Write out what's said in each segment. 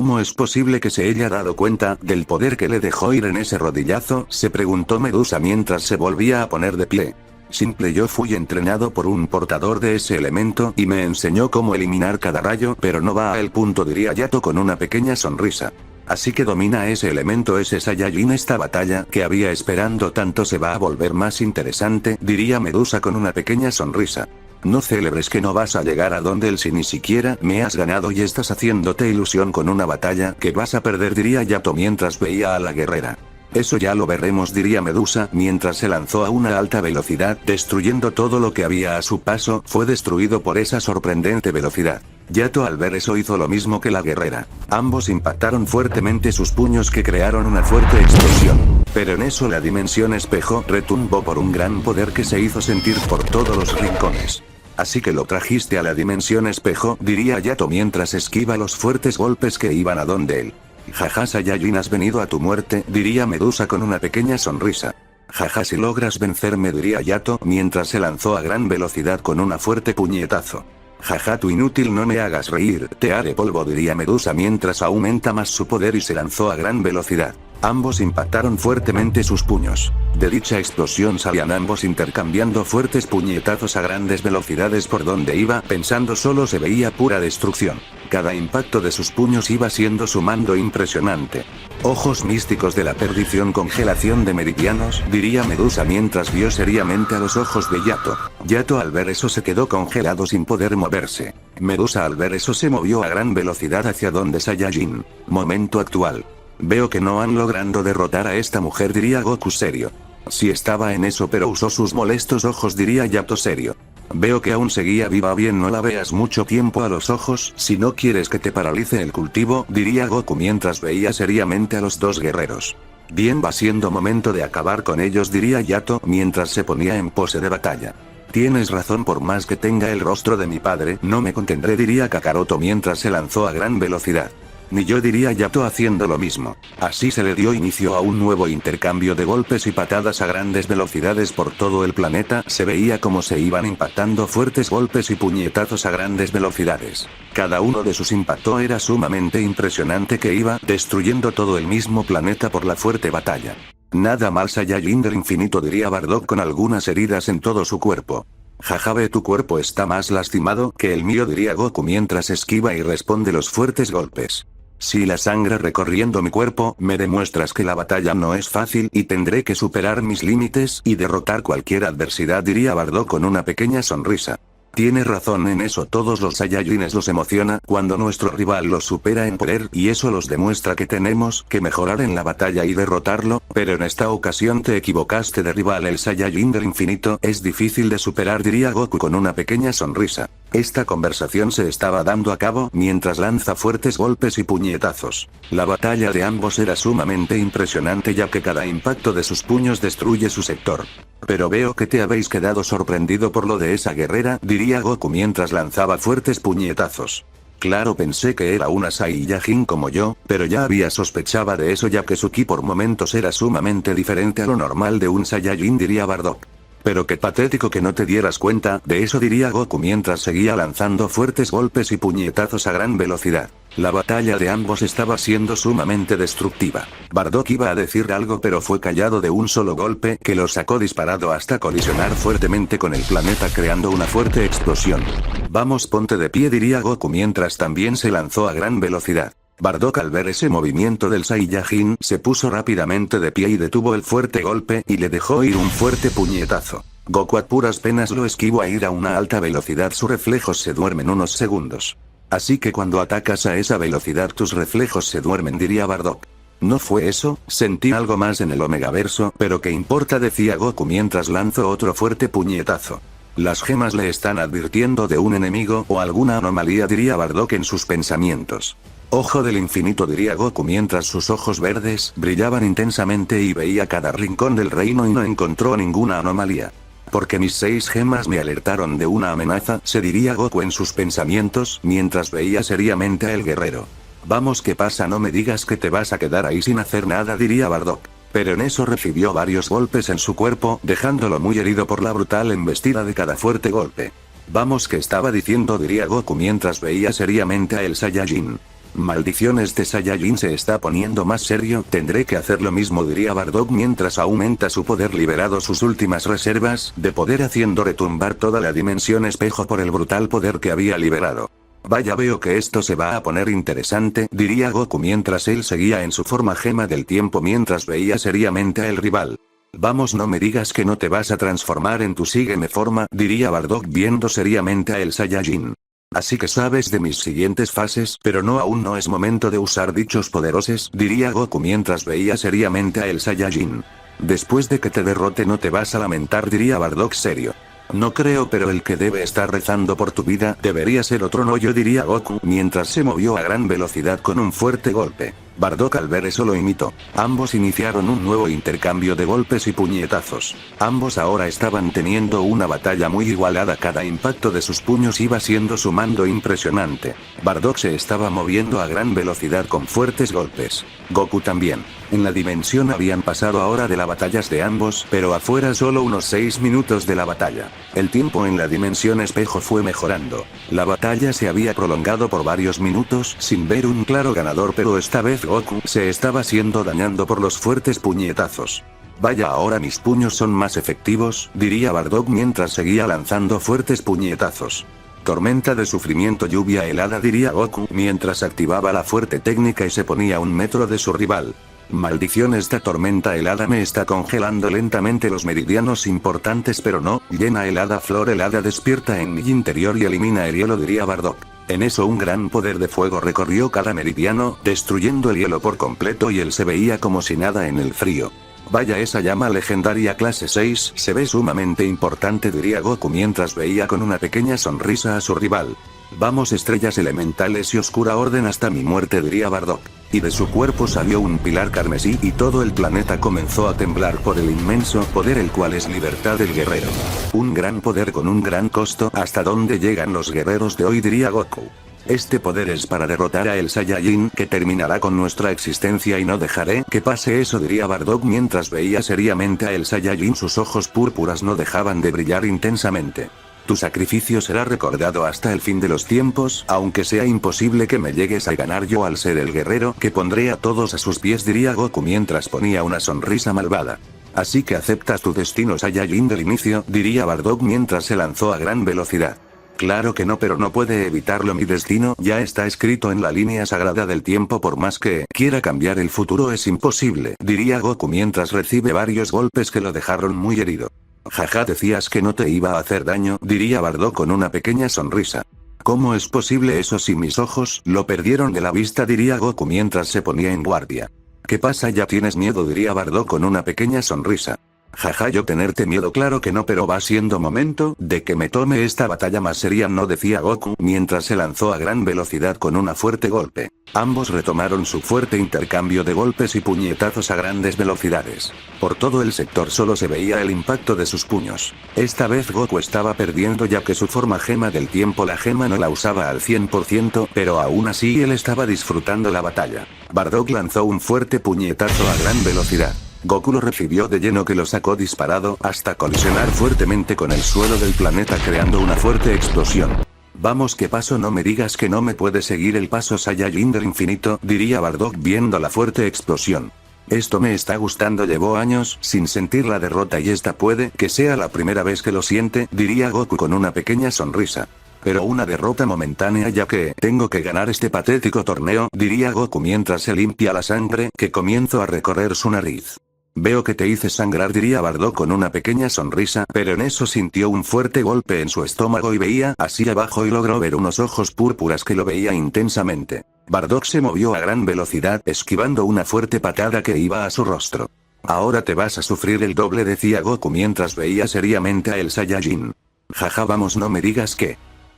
¿Cómo es posible que se haya dado cuenta del poder que le dejó ir en ese rodillazo? Se preguntó Medusa mientras se volvía a poner de pie. Simple, yo fui entrenado por un portador de ese elemento y me enseñó cómo eliminar cada rayo, pero no va al punto, diría Yato con una pequeña sonrisa. Así que domina ese elemento, ese Saiyajin. Esta batalla que había esperando tanto se va a volver más interesante, diría Medusa con una pequeña sonrisa. No celebres que no vas a llegar a donde él si ni siquiera me has ganado y estás haciéndote ilusión con una batalla que vas a perder, diría Yato mientras veía a la guerrera. Eso ya lo veremos, diría Medusa mientras se lanzó a una alta velocidad, destruyendo todo lo que había a su paso. Fue destruido por esa sorprendente velocidad. Yato al ver eso hizo lo mismo que la guerrera. Ambos impactaron fuertemente sus puños que crearon una fuerte explosión. Pero en eso la dimensión espejo retumbó por un gran poder que se hizo sentir por todos los rincones. Así que lo trajiste a la dimensión espejo, diría Yato mientras esquiva los fuertes golpes que iban a donde él. Jaja, Saiyajin, has venido a tu muerte, diría Medusa con una pequeña sonrisa. Jaja, si logras vencerme, diría Yato mientras se lanzó a gran velocidad con una fuerte puñetazo. Jaja, tú inútil, no me hagas reír, te haré polvo, diría Medusa mientras aumenta más su poder y se lanzó a gran velocidad. Ambos impactaron fuertemente sus puños. De dicha explosión salían ambos intercambiando fuertes puñetazos a grandes velocidades. Por donde iba pensando solo se veía pura destrucción. Cada impacto de sus puños iba siendo sumando impresionante. Ojos místicos de la perdición, congelación de meridianos, diría Medusa mientras vio seriamente a los ojos de Yato. Yato al ver eso se quedó congelado sin poder moverse. Medusa al ver eso se movió a gran velocidad hacia donde Saiyajin. Momento actual. Veo que no han logrado derrotar a esta mujer, diría Goku serio. Sí, estaba en eso, pero usó sus molestos ojos, diría Yato serio. Veo que aún seguía viva. Bien, no la veas mucho tiempo a los ojos si no quieres que te paralice el cultivo, diría Goku mientras veía seriamente a los dos guerreros. Bien, va siendo momento de acabar con ellos, diría Yato mientras se ponía en pose de batalla. Tienes razón, por más que tenga el rostro de mi padre, no me contendré, diría Kakaroto mientras se lanzó a gran velocidad. Ni yo, diría Yato haciendo lo mismo. Así se le dio inicio a un nuevo intercambio de golpes y patadas a grandes velocidades por todo el planeta. Se veía como se iban impactando fuertes golpes y puñetazos a grandes velocidades. Cada uno de sus impactos era sumamente impresionante, que iba destruyendo todo el mismo planeta por la fuerte batalla. Nada mal, Saiyajin del infinito, diría Bardock con algunas heridas en todo su cuerpo. Jaja, ve, tu cuerpo está más lastimado que el mío, diría Goku mientras esquiva y responde los fuertes golpes. Si la sangre recorriendo mi cuerpo, me demuestras que la batalla no es fácil y tendré que superar mis límites y derrotar cualquier adversidad, diría Bardock con una pequeña sonrisa. Tienes razón en eso, todos los Saiyajines los emociona cuando nuestro rival los supera en poder, y eso los demuestra que tenemos que mejorar en la batalla y derrotarlo, pero en esta ocasión te equivocaste de rival. El Saiyajin del infinito es difícil de superar, diría Goku con una pequeña sonrisa. Esta conversación se estaba dando a cabo mientras lanza fuertes golpes y puñetazos. La batalla de ambos era sumamente impresionante, ya que cada impacto de sus puños destruye su sector. Pero veo que te habéis quedado sorprendido por lo de esa guerrera, diría Goku mientras lanzaba fuertes puñetazos. Claro, pensé que era una Saiyajin como yo, pero ya había sospechaba de eso, ya que su ki por momentos era sumamente diferente a lo normal de un Saiyajin, diría Bardock. Pero qué patético que no te dieras cuenta de eso, diría Goku mientras seguía lanzando fuertes golpes y puñetazos a gran velocidad. La batalla de ambos estaba siendo sumamente destructiva. Bardock iba a decir algo, pero fue callado de un solo golpe que lo sacó disparado hasta colisionar fuertemente con el planeta, creando una fuerte explosión. Vamos, ponte de pie, diría Goku mientras también se lanzó a gran velocidad. Bardock al ver ese movimiento del Saiyajin se puso rápidamente de pie y detuvo el fuerte golpe y le dejó ir un fuerte puñetazo. Goku a puras penas lo esquivó a ir a una alta velocidad, sus reflejos se duermen unos segundos. Así que cuando atacas a esa velocidad tus reflejos se duermen, diría Bardock. ¿No fue eso? Sentí algo más en el Omegaverso, pero ¿qué importa?, decía Goku mientras lanzó otro fuerte puñetazo. Las gemas le están advirtiendo de un enemigo o alguna anomalía, diría Bardock en sus pensamientos. Ojo del infinito, diría Goku mientras sus ojos verdes brillaban intensamente y veía cada rincón del reino y no encontró ninguna anomalía. Porque mis 6 gemas me alertaron de una amenaza, se diría Goku en sus pensamientos mientras veía seriamente a el guerrero. Vamos, ¿qué pasa? No me digas que te vas a quedar ahí sin hacer nada, diría Bardock. Pero en eso recibió varios golpes en su cuerpo, dejándolo muy herido por la brutal embestida de cada fuerte golpe. Vamos, ¿qué estaba diciendo?, diría Goku mientras veía seriamente a el Saiyajin. Maldición, este Saiyajin se está poniendo más serio, tendré que hacer lo mismo, diría Bardock mientras aumenta su poder, liberado sus últimas reservas de poder, haciendo retumbar toda la dimensión espejo por el brutal poder que había liberado. Vaya, veo que esto se va a poner interesante, diría Goku mientras él seguía en su forma gema del tiempo mientras veía seriamente al rival. Vamos, no me digas que no te vas a transformar en tu sígueme forma, diría Bardock viendo seriamente a el Saiyajin. Así que sabes de mis siguientes fases, pero no, aún no es momento de usar dichos poderosos, diría Goku mientras veía seriamente a el Saiyajin. Después de que te derrote no te vas a lamentar, diría Bardock serio. No creo, pero el que debe estar rezando por tu vida debería ser otro, no yo, diría Goku mientras se movió a gran velocidad con un fuerte golpe. Bardock al ver eso lo imitó. Ambos iniciaron un nuevo intercambio de golpes y puñetazos. Ambos ahora estaban teniendo una batalla muy igualada, cada impacto de sus puños iba siendo su mando impresionante. Bardock se estaba moviendo a gran velocidad con fuertes golpes. Goku también. En la dimensión habían pasado ahora de las batallas de ambos, pero afuera solo unos 6 minutos de la batalla. El tiempo en la dimensión espejo fue mejorando. La batalla se había prolongado por varios minutos sin ver un claro ganador, pero esta vez Goku se estaba siendo dañando por los fuertes puñetazos. Vaya, ahora mis puños son más efectivos, diría Bardock mientras seguía lanzando fuertes puñetazos. Tormenta de sufrimiento, lluvia helada, diría Goku mientras activaba la fuerte técnica y se ponía a 1 metro de su rival. Maldición, esta tormenta helada me está congelando lentamente los meridianos importantes, pero no, llena helada, flor helada despierta en mi interior y elimina el hielo, diría Bardock. En eso un gran poder de fuego recorrió cada meridiano, destruyendo el hielo por completo y él se veía como si nada en el frío. Vaya, esa llama legendaria clase 6 se ve sumamente importante, diría Goku mientras veía con una pequeña sonrisa a su rival. Vamos, estrellas elementales y oscura orden hasta mi muerte, diría Bardock. Y de su cuerpo salió un pilar carmesí y todo el planeta comenzó a temblar por el inmenso poder, el cual es libertad del guerrero. Un gran poder con un gran costo, ¿hasta dónde llegan los guerreros de hoy?, diría Goku. Este poder es para derrotar a el Saiyajin que terminará con nuestra existencia y no dejaré que pase eso, diría Bardock mientras veía seriamente a el Saiyajin. Sus ojos púrpuras no dejaban de brillar intensamente. Tu sacrificio será recordado hasta el fin de los tiempos, aunque sea imposible que me llegues a ganar yo al ser el guerrero que pondré a todos a sus pies, diría Goku mientras ponía una sonrisa malvada. Así que aceptas tu destino, Saiyajin del inicio, diría Bardock mientras se lanzó a gran velocidad. Claro que no, pero no puede evitarlo, mi destino ya está escrito en la línea sagrada del tiempo, por más que quiera cambiar el futuro es imposible, diría Goku mientras recibe varios golpes que lo dejaron muy herido. Jaja, decías que no te iba a hacer daño, diría Bardock con una pequeña sonrisa. ¿Cómo es posible eso si mis ojos lo perdieron de la vista?, diría Goku mientras se ponía en guardia. ¿Qué pasa, ya tienes miedo?, diría Bardock con una pequeña sonrisa. Jaja, yo tenerte miedo, claro que no, pero va siendo momento de que me tome esta batalla más seria, no, decía Goku mientras se lanzó a gran velocidad con una fuerte golpe. Ambos retomaron su fuerte intercambio de golpes y puñetazos a grandes velocidades. Por todo el sector solo se veía el impacto de sus puños. Esta vez Goku estaba perdiendo, ya que su forma gema del tiempo, la gema no la usaba al 100%, pero aún así él estaba disfrutando la batalla. Bardock lanzó un fuerte puñetazo a gran velocidad. Goku lo recibió de lleno, que lo sacó disparado hasta colisionar fuertemente con el suelo del planeta, creando una fuerte explosión. Vamos, ¿qué pasó? No me digas que no me puede seguir el paso Saiyajin del infinito, diría Bardock viendo la fuerte explosión. Esto me está gustando, llevó años sin sentir la derrota y esta puede que sea la primera vez que lo siente, diría Goku con una pequeña sonrisa. Pero una derrota momentánea, ya que tengo que ganar este patético torneo, diría Goku mientras se limpia la sangre que comienza a recorrer su nariz. Veo que te hice sangrar, diría Bardock con una pequeña sonrisa, pero en eso sintió un fuerte golpe en su estómago y veía hacia abajo y logró ver unos ojos púrpuras que lo veía intensamente. Bardock se movió a gran velocidad, esquivando una fuerte patada que iba a su rostro. Ahora te vas a sufrir el doble, decía Goku mientras veía seriamente a el Saiyajin. Jaja, vamos, no me digas que...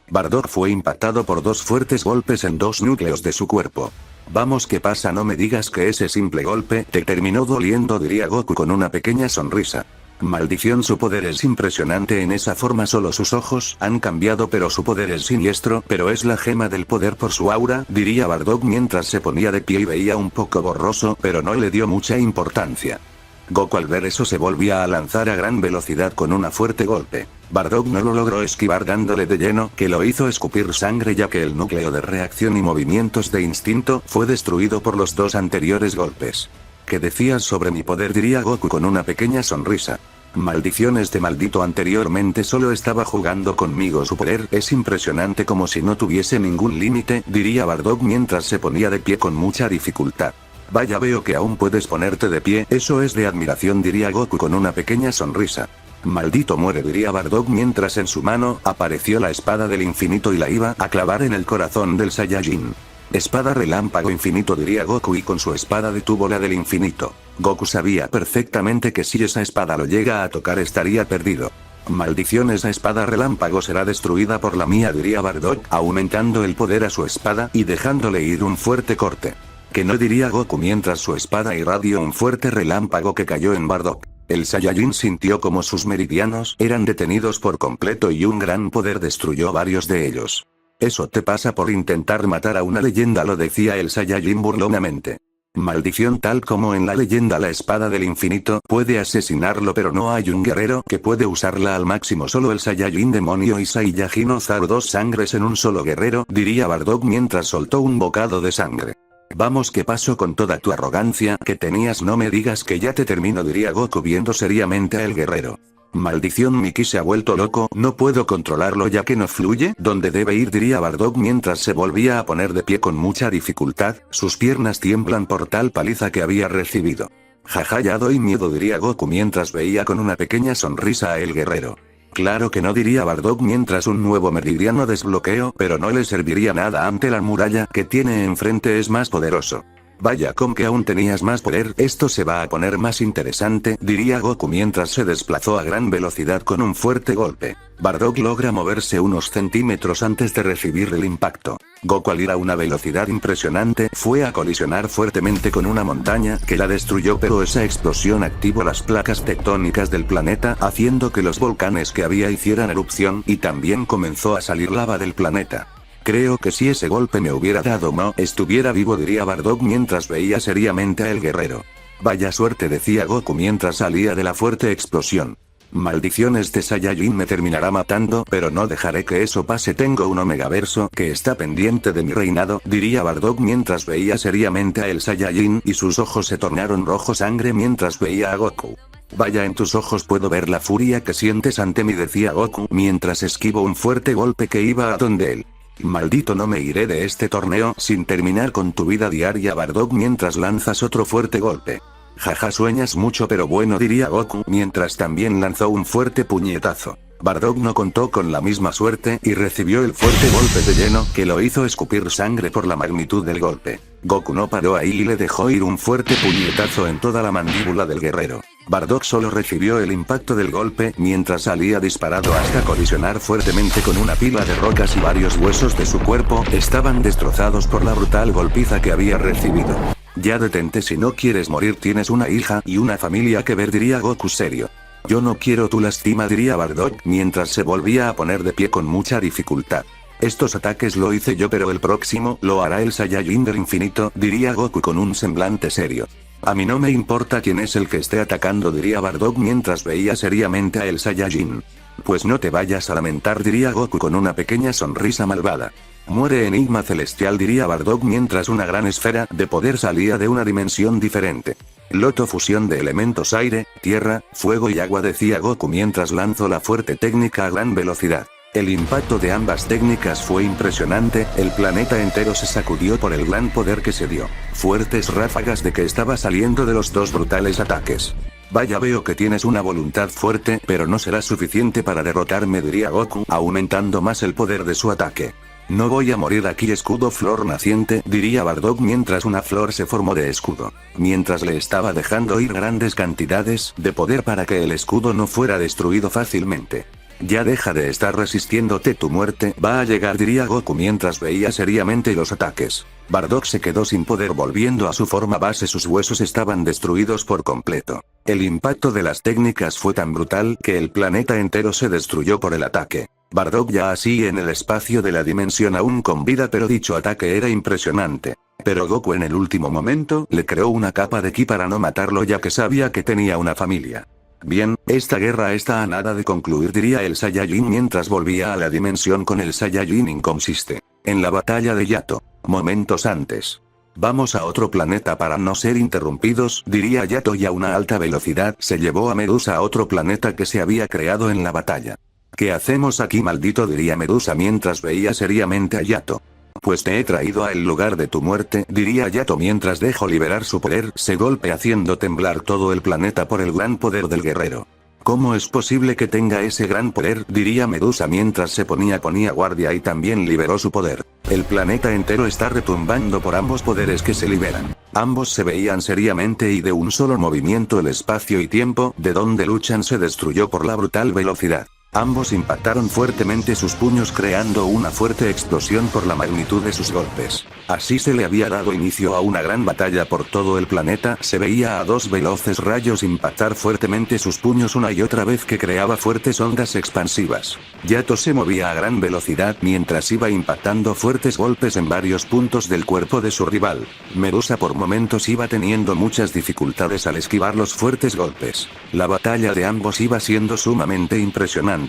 Bardock fue impactado por dos fuertes golpes en dos núcleos de su cuerpo. Vamos, ¿qué pasa? No me digas que ese simple golpe te terminó doliendo, diría Goku con una pequeña sonrisa. Maldición, su poder es impresionante en esa forma, solo sus ojos han cambiado, pero su poder es siniestro, pero es la gema del poder por su aura, diría Bardock mientras se ponía de pie y veía un poco borroso, pero no le dio mucha importancia. Goku al ver eso se volvía a lanzar a gran velocidad con una fuerte golpe. Bardock no lo logró esquivar dándole de lleno, que lo hizo escupir sangre ya que el núcleo de reacción y movimientos de instinto fue destruido por los dos anteriores golpes. ¿Qué decías sobre mi poder?, diría Goku con una pequeña sonrisa. Maldición, este maldito anteriormente solo estaba jugando conmigo, su poder es impresionante como si no tuviese ningún límite, diría Bardock mientras se ponía de pie con mucha dificultad. Vaya, veo que aún puedes ponerte de pie, eso es de admiración, diría Goku con una pequeña sonrisa. Maldito muere, diría Bardock mientras en su mano apareció la espada del infinito y la iba a clavar en el corazón del Saiyajin. Espada relámpago infinito, diría Goku, y con su espada detuvo la del infinito. Goku sabía perfectamente que si esa espada lo llega a tocar estaría perdido. Maldición, esa espada relámpago será destruida por la mía, diría Bardock, aumentando el poder a su espada y dejándole ir un fuerte corte. Que no, diría Goku mientras su espada irradió un fuerte relámpago que cayó en Bardock. El Saiyajin sintió como sus meridianos eran detenidos por completo y un gran poder destruyó varios de ellos. Eso te pasa por intentar matar a una leyenda, lo decía el Saiyajin burlonamente. Maldición, tal como en la leyenda la espada del infinito puede asesinarlo, pero no hay un guerrero que puede usarla al máximo, solo el Saiyajin demonio y Saiyajin Ozaru, dos sangres en un solo guerrero, diría Bardock mientras soltó un bocado de sangre. Vamos, ¿qué pasó con toda tu arrogancia que tenías? No me digas que ya te termino, diría Goku viendo seriamente a el guerrero. Maldición, mi ki se ha vuelto loco, no puedo controlarlo ya que no fluye donde debe ir, diría Bardock mientras se volvía a poner de pie con mucha dificultad, sus piernas tiemblan por tal paliza que había recibido. Jaja, ya doy miedo, diría Goku mientras veía con una pequeña sonrisa a el guerrero. Claro que no, diría Bardock mientras un nuevo meridiano desbloqueo, pero no le serviría nada ante la muralla que tiene enfrente, es más poderoso. Vaya, con que aún tenías más poder, esto se va a poner más interesante, diría Goku mientras se desplazó a gran velocidad con un fuerte golpe. Bardock logra moverse unos centímetros antes de recibir el impacto. Goku, al ir a una velocidad impresionante, fue a colisionar fuertemente con una montaña que la destruyó, pero esa explosión activó las placas tectónicas del planeta, haciendo que los volcanes que había hicieran erupción y también comenzó a salir lava del planeta. Creo que si ese golpe me hubiera dado no estuviera vivo, diría Bardock mientras veía seriamente a el guerrero. Vaya suerte, decía Goku mientras salía de la fuerte explosión. Maldición, este Saiyajin me terminará matando, pero no dejaré que eso pase, tengo un Omegaverso que está pendiente de mi reinado, diría Bardock mientras veía seriamente a el Saiyajin y sus ojos se tornaron rojo sangre mientras veía a Goku. Vaya, en tus ojos puedo ver la furia que sientes ante mí, decía Goku mientras esquivó un fuerte golpe que iba a donde él. Maldito, no me iré de este torneo sin terminar con tu vida diaria, Bardock mientras lanzas otro fuerte golpe. Jaja, sueñas mucho, pero bueno, diría Goku mientras también lanzó un fuerte puñetazo. Bardock no contó con la misma suerte y recibió el fuerte golpe de lleno que lo hizo escupir sangre por la magnitud del golpe. Goku no paró ahí y le dejó ir un fuerte puñetazo en toda la mandíbula del guerrero. Bardock solo recibió el impacto del golpe mientras salía disparado hasta colisionar fuertemente con una pila de rocas y varios huesos de su cuerpo estaban destrozados por la brutal golpiza que había recibido. Ya detente, si no quieres morir, tienes una hija y una familia que ver, diría Goku serio. Yo no quiero tu lástima, diría Bardock mientras se volvía a poner de pie con mucha dificultad. Estos ataques lo hice yo, pero el próximo lo hará el Saiyajin del infinito, diría Goku con un semblante serio. A mí no me importa quién es el que esté atacando, diría Bardock mientras veía seriamente a el Saiyajin. Pues no te vayas a lamentar, diría Goku con una pequeña sonrisa malvada. Muere, enigma celestial, diría Bardock mientras una gran esfera de poder salía de una dimensión diferente. Loto, fusión de elementos aire, tierra, fuego y agua, decía Goku mientras lanzó la fuerte técnica a gran velocidad. El impacto de ambas técnicas fue impresionante, el planeta entero se sacudió por el gran poder que se dio. Fuertes ráfagas de que estaba saliendo de los dos brutales ataques. Vaya, veo que tienes una voluntad fuerte, pero no será suficiente para derrotarme, diría Goku, aumentando más el poder de su ataque. No voy a morir aquí, escudo flor naciente, diría Bardock mientras una flor se formó de escudo. Mientras le estaba dejando ir grandes cantidades de poder para que el escudo no fuera destruido fácilmente. Ya deja de estar resistiéndote, tu muerte va a llegar, diría Goku mientras veía seriamente los ataques. Bardock se quedó sin poder volviendo a su forma base, sus huesos estaban destruidos por completo. El impacto de las técnicas fue tan brutal que el planeta entero se destruyó por el ataque. Bardock ya así en el espacio de la dimensión aún con vida, pero dicho ataque era impresionante. Pero Goku en el último momento le creó una capa de ki para no matarlo ya que sabía que tenía una familia. Bien, esta guerra está a nada de concluir, diría el Saiyajin mientras volvía a la dimensión con el Saiyajin inconsiste. En la batalla de Yato. Momentos antes. Vamos a otro planeta para no ser interrumpidos, diría Yato, y a una alta velocidad se llevó a Medusa a otro planeta que se había creado en la batalla. ¿Qué hacemos aquí, maldito?, diría Medusa mientras veía seriamente a Yato. Pues te he traído a el lugar de tu muerte, diría Yato mientras dejó liberar su poder, se golpe haciendo temblar todo el planeta por el gran poder del guerrero. ¿Cómo es posible que tenga ese gran poder?, diría Medusa mientras se ponía guardia y también liberó su poder. El planeta entero está retumbando por ambos poderes que se liberan. Ambos se veían seriamente y de un solo movimiento el espacio y tiempo de donde luchan se destruyó por la brutal velocidad. Ambos impactaron fuertemente sus puños creando una fuerte explosión por la magnitud de sus golpes. Así se le había dado inicio a una gran batalla por todo el planeta, se veía a dos veloces rayos impactar fuertemente sus puños una y otra vez que creaba fuertes ondas expansivas. Yato se movía a gran velocidad mientras iba impactando fuertes golpes en varios puntos del cuerpo de su rival. Medusa por momentos iba teniendo muchas dificultades al esquivar los fuertes golpes. La batalla de ambos iba siendo sumamente impresionante.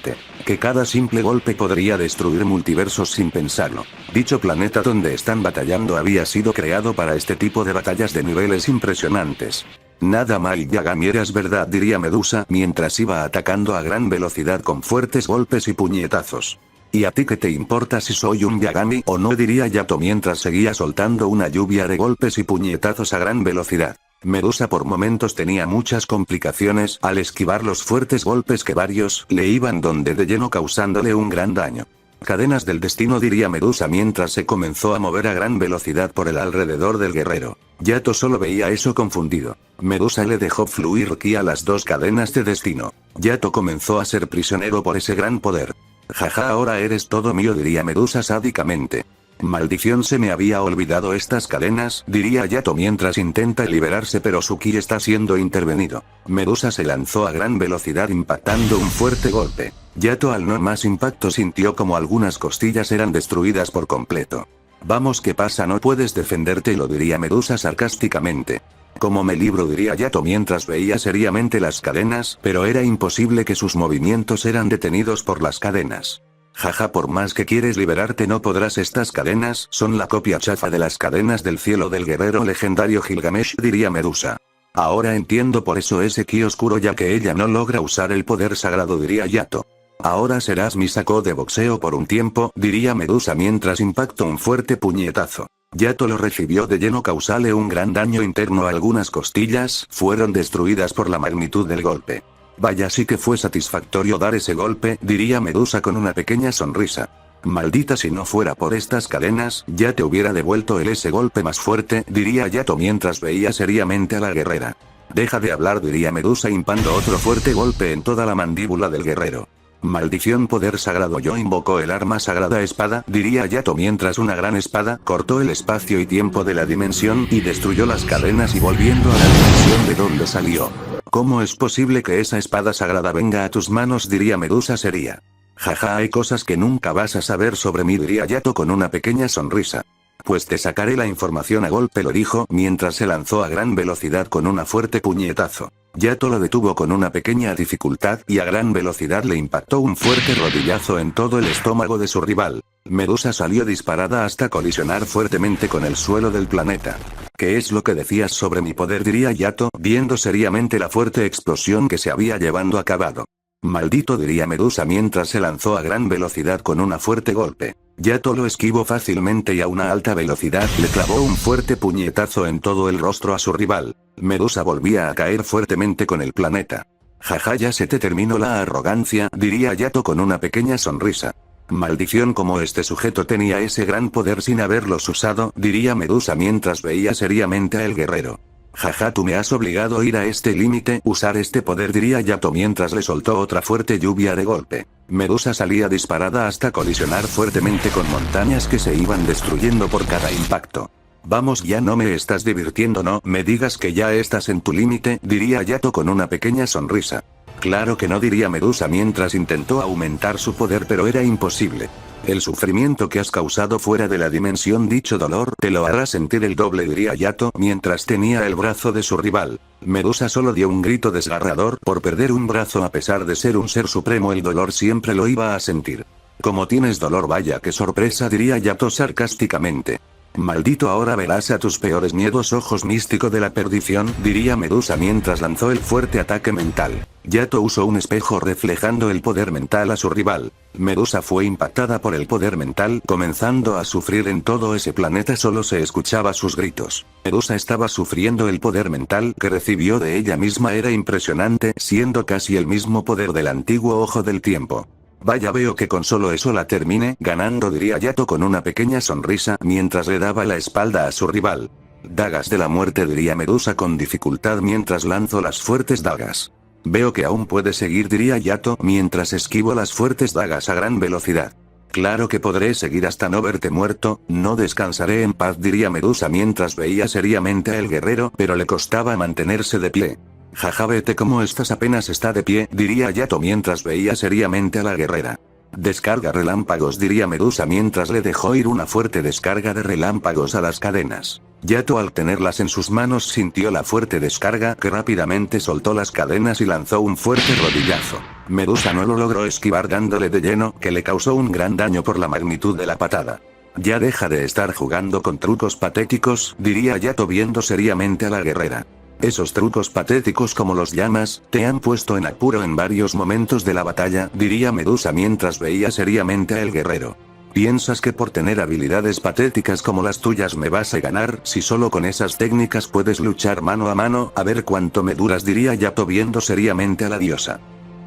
Que cada simple golpe podría destruir multiversos sin pensarlo. Dicho planeta donde están batallando había sido creado para este tipo de batallas de niveles impresionantes. Nada mal, Yagami, eras verdad, diría Medusa mientras iba atacando a gran velocidad con fuertes golpes y puñetazos. ¿Y a ti qué te importa si soy un Yagami o no?, diría Yato mientras seguía soltando una lluvia de golpes y puñetazos a gran velocidad. Medusa por momentos tenía muchas complicaciones al esquivar los fuertes golpes que varios le iban donde de lleno causándole un gran daño. Cadenas del destino, diría Medusa mientras se comenzó a mover a gran velocidad por el alrededor del guerrero. Yato solo veía eso confundido. Medusa le dejó fluir ki a las dos cadenas de destino. Yato comenzó a ser prisionero por ese gran poder. Jaja, ahora eres todo mío, diría Medusa sádicamente. Maldición, se me había olvidado estas cadenas, diría Yato mientras intenta liberarse pero su ki está siendo intervenido. Medusa se lanzó a gran velocidad impactando un fuerte golpe. Yato al no más impacto sintió como algunas costillas eran destruidas por completo. Vamos, ¿qué pasa? No puedes defenderte, lo diría Medusa sarcásticamente. ¿Cómo me libro?, diría Yato mientras veía seriamente las cadenas, pero era imposible que sus movimientos eran detenidos por las cadenas. Jaja, por más que quieres liberarte no podrás, estas cadenas son la copia chafa de las cadenas del cielo del guerrero legendario Gilgamesh, diría Medusa. Ahora entiendo por eso ese ki oscuro, ya que ella no logra usar el poder sagrado, diría Yato. Ahora serás mi saco de boxeo por un tiempo, diría Medusa mientras impactó un fuerte puñetazo. Yato lo recibió de lleno causándole un gran daño interno, algunas costillas fueron destruidas por la magnitud del golpe. Vaya, sí que fue satisfactorio dar ese golpe, diría Medusa con una pequeña sonrisa. Maldita, si no fuera por estas cadenas, ya te hubiera devuelto ese golpe más fuerte, diría Yato mientras veía seriamente a la guerrera. Deja de hablar, diría Medusa impando otro fuerte golpe en toda la mandíbula del guerrero. Maldición, poder sagrado, yo invoco el arma sagrada espada, diría Yato mientras una gran espada cortó el espacio y tiempo de la dimensión y destruyó las cadenas y volviendo a la dimensión de donde salió. ¿Cómo es posible que esa espada sagrada venga a tus manos?, diría Medusa seria. Jaja, hay cosas que nunca vas a saber sobre mí, diría Yato con una pequeña sonrisa. Pues te sacaré la información a golpe, lo dijo mientras se lanzó a gran velocidad con una fuerte puñetazo. Yato lo detuvo con una pequeña dificultad y a gran velocidad le impactó un fuerte rodillazo en todo el estómago de su rival. Medusa salió disparada hasta colisionar fuertemente con el suelo del planeta. ¿Qué es lo que decías sobre mi poder?, diría Yato, viendo seriamente la fuerte explosión que se había llevando a cabo. Maldito, diría Medusa mientras se lanzó a gran velocidad con un fuerte golpe. Yato lo esquivó fácilmente y a una alta velocidad le clavó un fuerte puñetazo en todo el rostro a su rival. Medusa volvía a caer fuertemente con el planeta. Jaja, ya se te terminó la arrogancia, diría Yato con una pequeña sonrisa. Maldición, como este sujeto tenía ese gran poder sin haberlos usado, diría Medusa mientras veía seriamente a el guerrero. Jaja, tú me has obligado a ir a este límite, usar este poder, diría Yato mientras le soltó otra fuerte lluvia de golpe. Medusa salía disparada hasta colisionar fuertemente con montañas que se iban destruyendo por cada impacto. Vamos, ya no me estás divirtiendo, no me digas que ya estás en tu límite, diría Yato con una pequeña sonrisa. Claro que no, diría Medusa mientras intentó aumentar su poder, pero era imposible. El sufrimiento que has causado fuera de la dimensión, dicho dolor te lo hará sentir el doble, diría Yato mientras tenía el brazo de su rival. Medusa solo dio un grito desgarrador por perder un brazo. A pesar de ser un ser supremo, el dolor siempre lo iba a sentir. Como tienes dolor, vaya qué sorpresa, diría Yato sarcásticamente. Maldito, ahora verás a tus peores miedos, ojos místico de la perdición, diría Medusa mientras lanzó el fuerte ataque mental. Yato usó un espejo reflejando el poder mental a su rival. Medusa fue impactada por el poder mental, comenzando a sufrir. En todo ese planeta solo se escuchaba sus gritos. Medusa estaba sufriendo. El poder mental que recibió de ella misma era impresionante, siendo casi el mismo poder del antiguo ojo del tiempo. Vaya, veo que con solo eso la termine ganando, diría Yato con una pequeña sonrisa mientras le daba la espalda a su rival. Dagas de la muerte, diría Medusa con dificultad mientras lanzó las fuertes dagas. Veo que aún puede seguir, diría Yato mientras esquivo las fuertes dagas a gran velocidad. Claro que podré seguir hasta no verte muerto, no descansaré en paz, diría Medusa mientras veía seriamente al guerrero, pero le costaba mantenerse de pie. Jaja, vete cómo estás, apenas está de pie, diría Yato mientras veía seriamente a la guerrera. Descarga relámpagos, diría Medusa mientras le dejó ir una fuerte descarga de relámpagos a las cadenas. Yato, al tenerlas en sus manos, sintió la fuerte descarga que rápidamente soltó las cadenas y lanzó un fuerte rodillazo. Medusa no lo logró esquivar dándole de lleno, que le causó un gran daño por la magnitud de la patada. Ya deja de estar jugando con trucos patéticos, diría Yato viendo seriamente a la guerrera. Esos trucos patéticos, como los llamas, te han puesto en apuro en varios momentos de la batalla, diría Medusa mientras veía seriamente al guerrero. ¿Piensas que por tener habilidades patéticas como las tuyas me vas a ganar? Si solo con esas técnicas puedes luchar mano a mano, a ver cuánto me duras, diría Yato viendo seriamente a la diosa.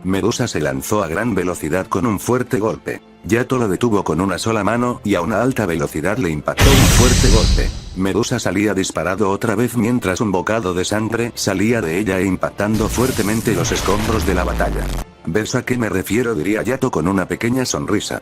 Medusa se lanzó a gran velocidad con un fuerte golpe. Yato lo detuvo con una sola mano y a una alta velocidad le impactó un fuerte golpe. Medusa salía disparado otra vez mientras un bocado de sangre salía de ella e impactando fuertemente los escombros de la batalla. ¿Ves a qué me refiero?, diría Yato con una pequeña sonrisa.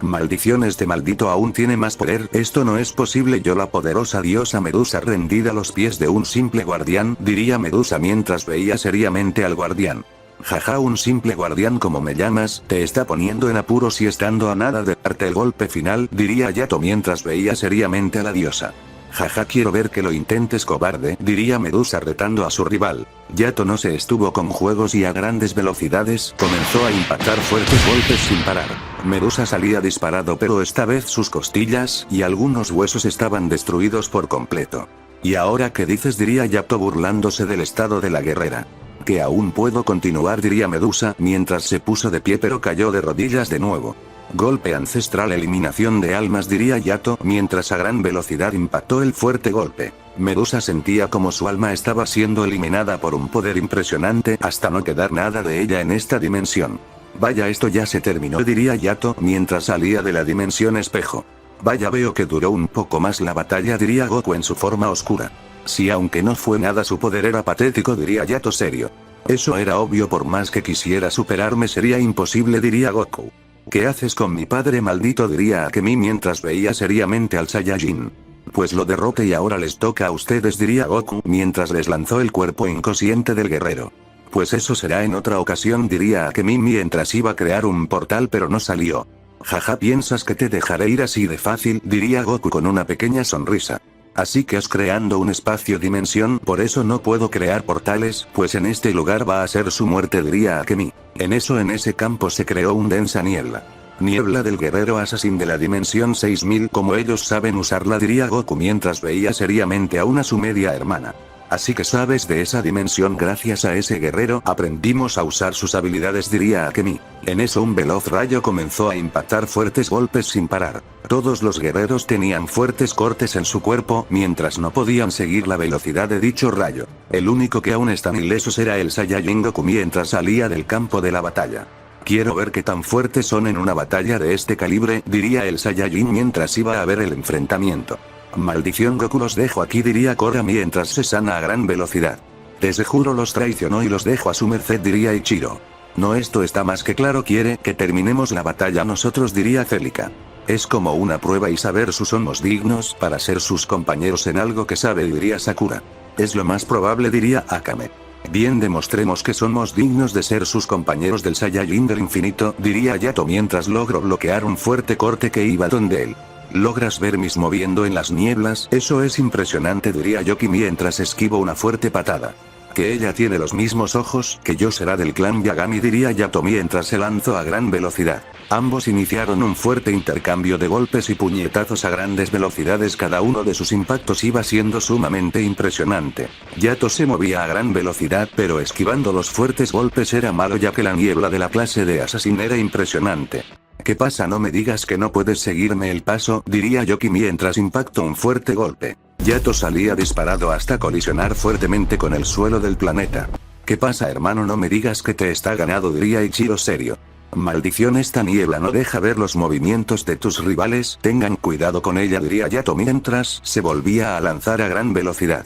Maldición, este maldito aún tiene más poder, esto no es posible. Yo, la poderosa diosa Medusa rendida a los pies de un simple guardián, diría Medusa mientras veía seriamente al guardián. Jaja, un simple guardián como me llamas, te está poniendo en apuros y estando a nada de darte el golpe final, diría Yato mientras veía seriamente a la diosa. Jaja, quiero ver que lo intentes, cobarde, diría Medusa retando a su rival. Yato no se estuvo con juegos y a grandes velocidades comenzó a impactar fuertes golpes sin parar. Medusa salía disparado, pero esta vez sus costillas y algunos huesos estaban destruidos por completo. ¿Y ahora qué dices?, diría Yato burlándose del estado de la guerrera. Que aún puedo continuar, diría Medusa mientras se puso de pie, pero cayó de rodillas de nuevo. Golpe ancestral, eliminación de almas, diría Yato mientras a gran velocidad impactó el fuerte golpe. Medusa sentía como su alma estaba siendo eliminada por un poder impresionante hasta no quedar nada de ella en esta dimensión. Vaya, esto ya se terminó, diría Yato mientras salía de la dimensión espejo. Vaya, veo que duró un poco más la batalla, diría Goku en su forma oscura. Sí, aunque no fue nada, su poder era patético, diría Yato serio. Eso era obvio, por más que quisiera superarme sería imposible, diría Goku. ¿Qué haces con mi padre, maldito?, diría Akemi mientras veía seriamente al Saiyajin. Pues lo derrote y ahora les toca a ustedes, diría Goku mientras les lanzó el cuerpo inconsciente del guerrero. Pues eso será en otra ocasión, diría Akemi mientras iba a crear un portal, pero no salió. Jaja, ¿piensas que te dejaré ir así de fácil?, diría Goku con una pequeña sonrisa. Así que has creando un espacio-dimensión, por eso no puedo crear portales, pues en este lugar va a ser su muerte, diría Akemi. En ese campo se creó un densa niebla. Niebla del guerrero asesino de la dimensión 6000, como ellos saben usarla, diría Goku mientras veía seriamente aún a su media hermana. Así que sabes de esa dimensión, gracias a ese guerrero aprendimos a usar sus habilidades, diría Akemi. En eso un veloz rayo comenzó a impactar fuertes golpes sin parar. Todos los guerreros tenían fuertes cortes en su cuerpo, mientras no podían seguir la velocidad de dicho rayo. El único que aún están ilesos era el Saiyajin Goku mientras salía del campo de la batalla. Quiero ver qué tan fuertes son en una batalla de este calibre, diría el Saiyajin mientras iba a ver el enfrentamiento. Maldición, Goku, los dejo aquí, diría Korra mientras se sana a gran velocidad. Desde juro los traicionó y los dejo a su merced, diría Ichiro. No, esto está más que claro, quiere que terminemos la batalla nosotros, diría Celica. Es como una prueba y saber si somos dignos para ser sus compañeros en algo que sabe, diría Sakura. Es lo más probable, diría Akame. Bien, demostremos que somos dignos de ser sus compañeros del Saiyajin del infinito, diría Yato mientras logro bloquear un fuerte corte que iba donde él. ¿Logras ver mis moviendo en las nieblas? Eso es impresionante, diría Yoki mientras esquivo una fuerte patada. Que ella tiene los mismos ojos que yo, será del clan Yagami, diría Yato mientras se lanzó a gran velocidad. Ambos iniciaron un fuerte intercambio de golpes y puñetazos a grandes velocidades, cada uno de sus impactos iba siendo sumamente impresionante. Yato se movía a gran velocidad, pero esquivando los fuertes golpes era malo, ya que la niebla de la clase de Assassin era impresionante. ¿Qué pasa? No me digas que no puedes seguirme el paso, diría Yoki mientras impactó un fuerte golpe. Yato salía disparado hasta colisionar fuertemente con el suelo del planeta. ¿Qué pasa, hermano? No me digas que te está ganado, diría Ichiro serio. Maldición, esta niebla no deja ver los movimientos de tus rivales, tengan cuidado con ella, diría Yato mientras se volvía a lanzar a gran velocidad.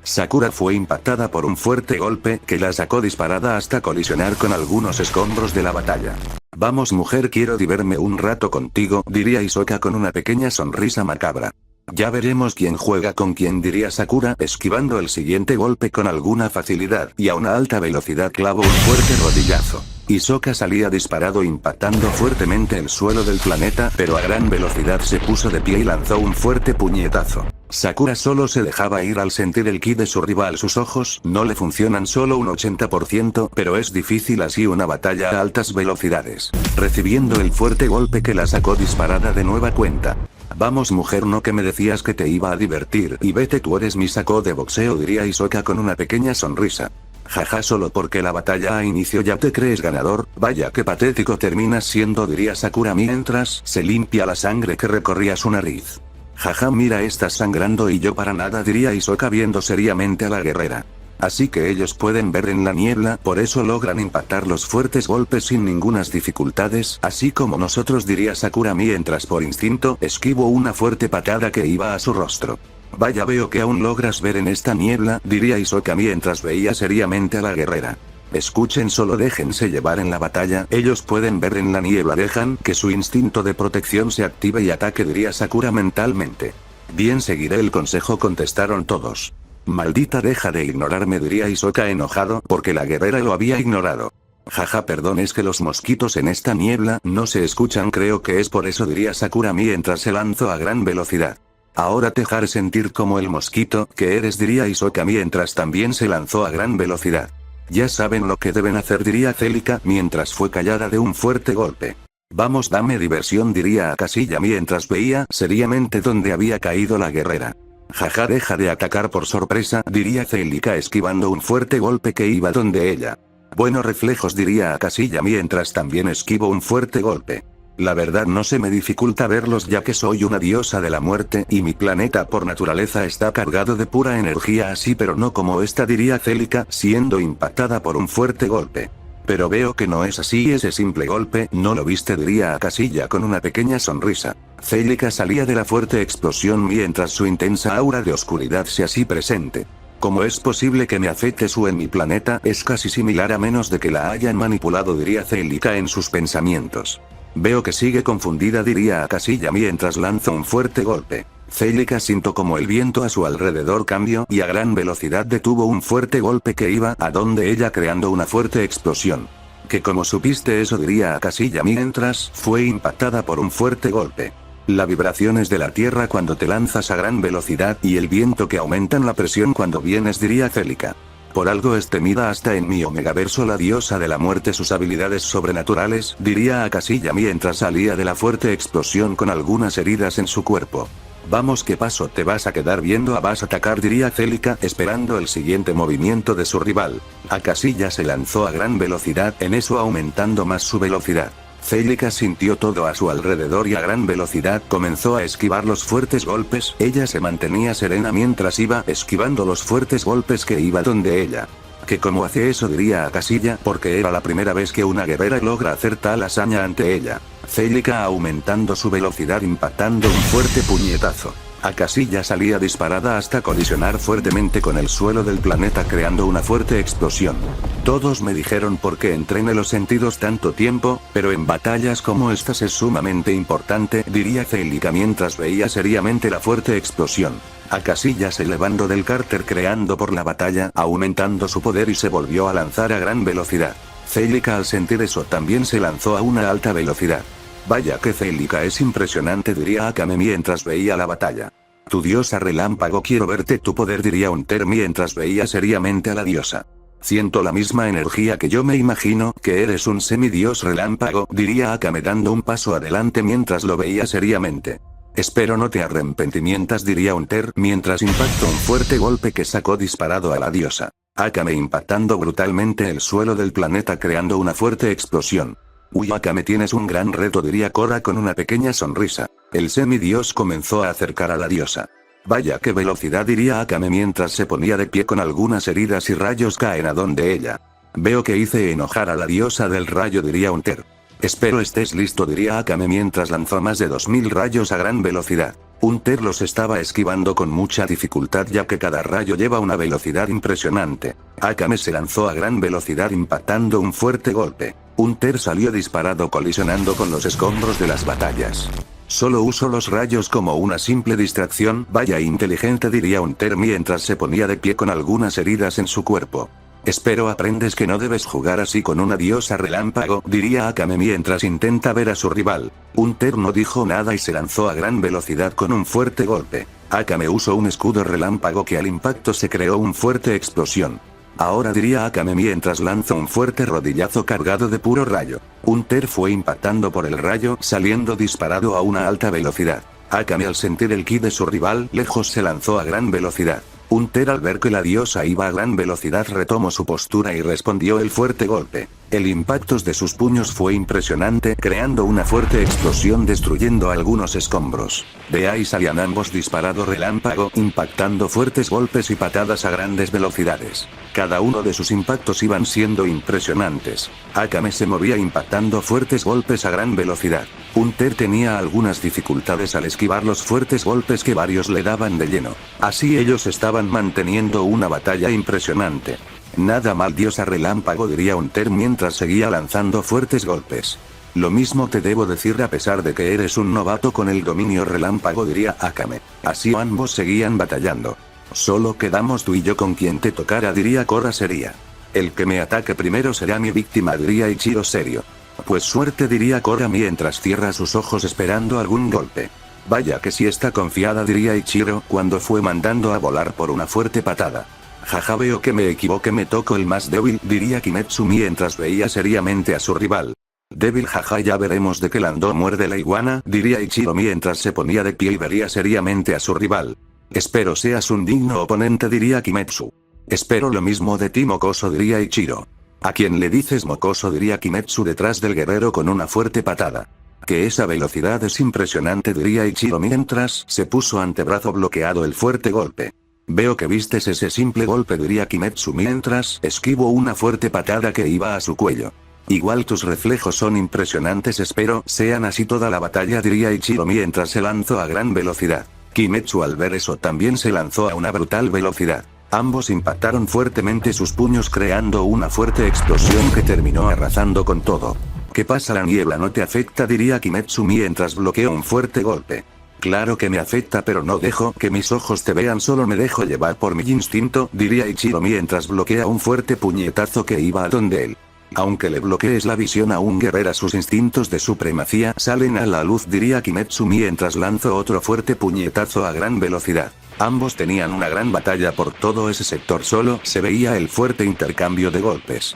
Sakura fue impactada por un fuerte golpe que la sacó disparada hasta colisionar con algunos escombros de la batalla. Vamos mujer, quiero divertirme un rato contigo, diría Hisoka con una pequeña sonrisa macabra. Ya veremos quién juega con quién, diría Sakura esquivando el siguiente golpe con alguna facilidad y a una alta velocidad clavó un fuerte rodillazo. Hisoka salía disparado impactando fuertemente el suelo del planeta, pero a gran velocidad se puso de pie y lanzó un fuerte puñetazo. Sakura solo se dejaba ir al sentir el ki de su rival, sus ojos no le funcionan solo un 80%, pero es difícil así una batalla a altas velocidades. Recibiendo el fuerte golpe que la sacó disparada de nueva cuenta. Vamos mujer, no que me decías que te iba a divertir, y vete, tú eres mi saco de boxeo, diría Hisoka con una pequeña sonrisa. Jaja, solo porque la batalla a inicio ya te crees ganador, vaya que patético terminas siendo, diría Sakura mientras se limpia la sangre que recorría su nariz. Jaja, mira, estás sangrando y yo para nada, diría Hisoka viendo seriamente a la guerrera. Así que ellos pueden ver en la niebla, por eso logran impactar los fuertes golpes sin ningunas dificultades, así como nosotros, diría Sakura mientras por instinto esquivo una fuerte patada que iba a su rostro. Vaya, veo que aún logras ver en esta niebla, diría Hisoka mientras veía seriamente a la guerrera. Escuchen, solo déjense llevar en la batalla, ellos pueden ver en la niebla, dejan que su instinto de protección se active y ataque, diría Sakura mentalmente. Bien, seguiré el consejo, contestaron todos. Maldita, deja de ignorarme, diría Hisoka enojado porque la guerrera lo había ignorado. Jaja, perdón, es que los mosquitos en esta niebla no se escuchan, creo que es por eso, diría Sakura mientras se lanzó a gran velocidad. Ahora te haré sentir como el mosquito que eres, diría Hisoka mientras también se lanzó a gran velocidad. Ya saben lo que deben hacer, diría Celica mientras fue callada de un fuerte golpe. Vamos, dame diversión, diría Akashiya mientras veía seriamente donde había caído la guerrera. Jaja, deja de atacar por sorpresa, diría Celica esquivando un fuerte golpe que iba donde ella. Buenos reflejos, diría Akashiya mientras también esquivo un fuerte golpe. La verdad no se me dificulta verlos, ya que soy una diosa de la muerte y mi planeta por naturaleza está cargado de pura energía, así pero no como esta, diría Celica siendo impactada por un fuerte golpe. Pero veo que no es así, ese simple golpe no lo viste, diría Akashiya con una pequeña sonrisa. Celica salía de la fuerte explosión mientras su intensa aura de oscuridad se hacía presente. ¿Cómo es posible que me afecte su en mi planeta? Es casi similar a menos de que la hayan manipulado, diría Celica en sus pensamientos. Veo que sigue confundida, diría Akashiya mientras lanza un fuerte golpe. Celica sintió como el viento a su alrededor cambió y a gran velocidad detuvo un fuerte golpe que iba a donde ella creando una fuerte explosión. Que como supiste eso, diría Akashiya mientras fue impactada por un fuerte golpe. La vibración es de la tierra cuando te lanzas a gran velocidad y el viento que aumentan la presión cuando vienes, diría Celica. Por algo es temida hasta en mi Omegaverso la diosa de la muerte, sus habilidades sobrenaturales, diría Akashiya mientras salía de la fuerte explosión con algunas heridas en su cuerpo. Vamos, ¿qué pasó? ¿Te vas a quedar viendo? ¿Vas a atacar? Diría Celica esperando el siguiente movimiento de su rival. Akashiya se lanzó a gran velocidad, en eso aumentando más su velocidad. Celica sintió todo a su alrededor y a gran velocidad comenzó a esquivar los fuertes golpes, ella se mantenía serena mientras iba esquivando los fuertes golpes que iba donde ella. Que como hace eso, diría Akashiya, porque era la primera vez que una guerrera logra hacer tal hazaña ante ella. Celica aumentando su velocidad impactando un fuerte puñetazo. Akashi ya salía disparada hasta colisionar fuertemente con el suelo del planeta creando una fuerte explosión. Todos me dijeron por qué entrené los sentidos tanto tiempo, pero en batallas como estas es sumamente importante, diría Celica mientras veía seriamente la fuerte explosión. Akashi ya se levantó del cárter creando por la batalla, aumentando su poder y se volvió a lanzar a gran velocidad. Celica al sentir eso también se lanzó a una alta velocidad. Vaya que Celica es impresionante, diría Akame mientras veía la batalla. Tu diosa relámpago, quiero verte tu poder, diría Unter mientras veía seriamente a la diosa. Siento la misma energía que yo, me imagino que eres un semidios relámpago, diría Akame dando un paso adelante mientras lo veía seriamente. Espero no te arrepentimientas, diría Unter mientras impactó un fuerte golpe que sacó disparado a la diosa. Akame impactando brutalmente el suelo del planeta creando una fuerte explosión. Uy, Akame, tienes un gran reto, diría Korra con una pequeña sonrisa. El semidios comenzó a acercar a la diosa. Vaya qué velocidad, diría Akame mientras se ponía de pie con algunas heridas y rayos caen a donde ella. Veo que hice enojar a la diosa del rayo, diría Unter. Espero estés listo, diría Akame mientras lanzó más de 2000 rayos a gran velocidad. Unter los estaba esquivando con mucha dificultad ya que cada rayo lleva una velocidad impresionante. Akame se lanzó a gran velocidad impactando un fuerte golpe. Unter salió disparado colisionando con los escombros de las batallas. Solo uso los rayos como una simple distracción, vaya inteligente, diría Unter mientras se ponía de pie con algunas heridas en su cuerpo. Espero aprendes que no debes jugar así con una diosa relámpago, diría Akame mientras intenta ver a su rival. Unter no dijo nada y se lanzó a gran velocidad con un fuerte golpe. Akame usó un escudo relámpago que al impacto se creó una fuerte explosión. Ahora, diría Akame mientras lanzó un fuerte rodillazo cargado de puro rayo. Unter fue impactando por el rayo, saliendo disparado a una alta velocidad. Akame al sentir el ki de su rival lejos se lanzó a gran velocidad. Unter al ver que la diosa iba a gran velocidad retomó su postura y respondió el fuerte golpe. El impacto de sus puños fue impresionante, creando una fuerte explosión destruyendo algunos escombros. De ahí salían ambos disparado relámpago, impactando fuertes golpes y patadas a grandes velocidades. Cada uno de sus impactos iban siendo impresionantes. Akame se movía impactando fuertes golpes a gran velocidad. Unter tenía algunas dificultades al esquivar los fuertes golpes que varios le daban de lleno. Así ellos estaban manteniendo una batalla impresionante. Nada mal, diosa relámpago, diría Unter mientras seguía lanzando fuertes golpes. Lo mismo te debo decir a pesar de que eres un novato con el dominio relámpago, diría Akame. Así ambos seguían batallando. Solo quedamos tú y yo, con quien te tocara, diría Korra seria. El que me ataque primero será mi víctima, diría Ichiro serio. Pues suerte, diría Korra mientras cierra sus ojos esperando algún golpe. Vaya que sí está confiada, diría Ichiro cuando fue mandando a volar por una fuerte patada. Jaja, veo que me equivoqué, me tocó el más débil, diría Kimetsu mientras veía seriamente a su rival. Débil, jaja, ya veremos de qué lado muerde la iguana, diría Ichiro mientras se ponía de pie y vería seriamente a su rival. Espero seas un digno oponente, diría Kimetsu. Espero lo mismo de ti, mocoso, diría Ichiro. ¿A quién le dices mocoso?, diría Kimetsu detrás del guerrero con una fuerte patada. Que esa velocidad es impresionante, diría Ichiro mientras se puso antebrazo bloqueado el fuerte golpe. Veo que vistes ese simple golpe, diría Kimetsu mientras esquivo una fuerte patada que iba a su cuello. Igual tus reflejos son impresionantes, espero sean así toda la batalla, diría Ichiro mientras se lanzó a gran velocidad. Kimetsu al ver eso también se lanzó a una brutal velocidad. Ambos impactaron fuertemente sus puños creando una fuerte explosión que terminó arrasando con todo. ¿Qué pasa? La niebla no te afecta, diría Kimetsu mientras bloqueó un fuerte golpe. Claro que me afecta, pero no dejo que mis ojos te vean, solo me dejo llevar por mi instinto, diría Ichiro mientras bloquea un fuerte puñetazo que iba a donde él. Aunque le bloquees la visión a un guerrero, sus instintos de supremacía salen a la luz, diría Kimetsu mientras lanzó otro fuerte puñetazo a gran velocidad. Ambos tenían una gran batalla por todo ese sector, solo se veía el fuerte intercambio de golpes.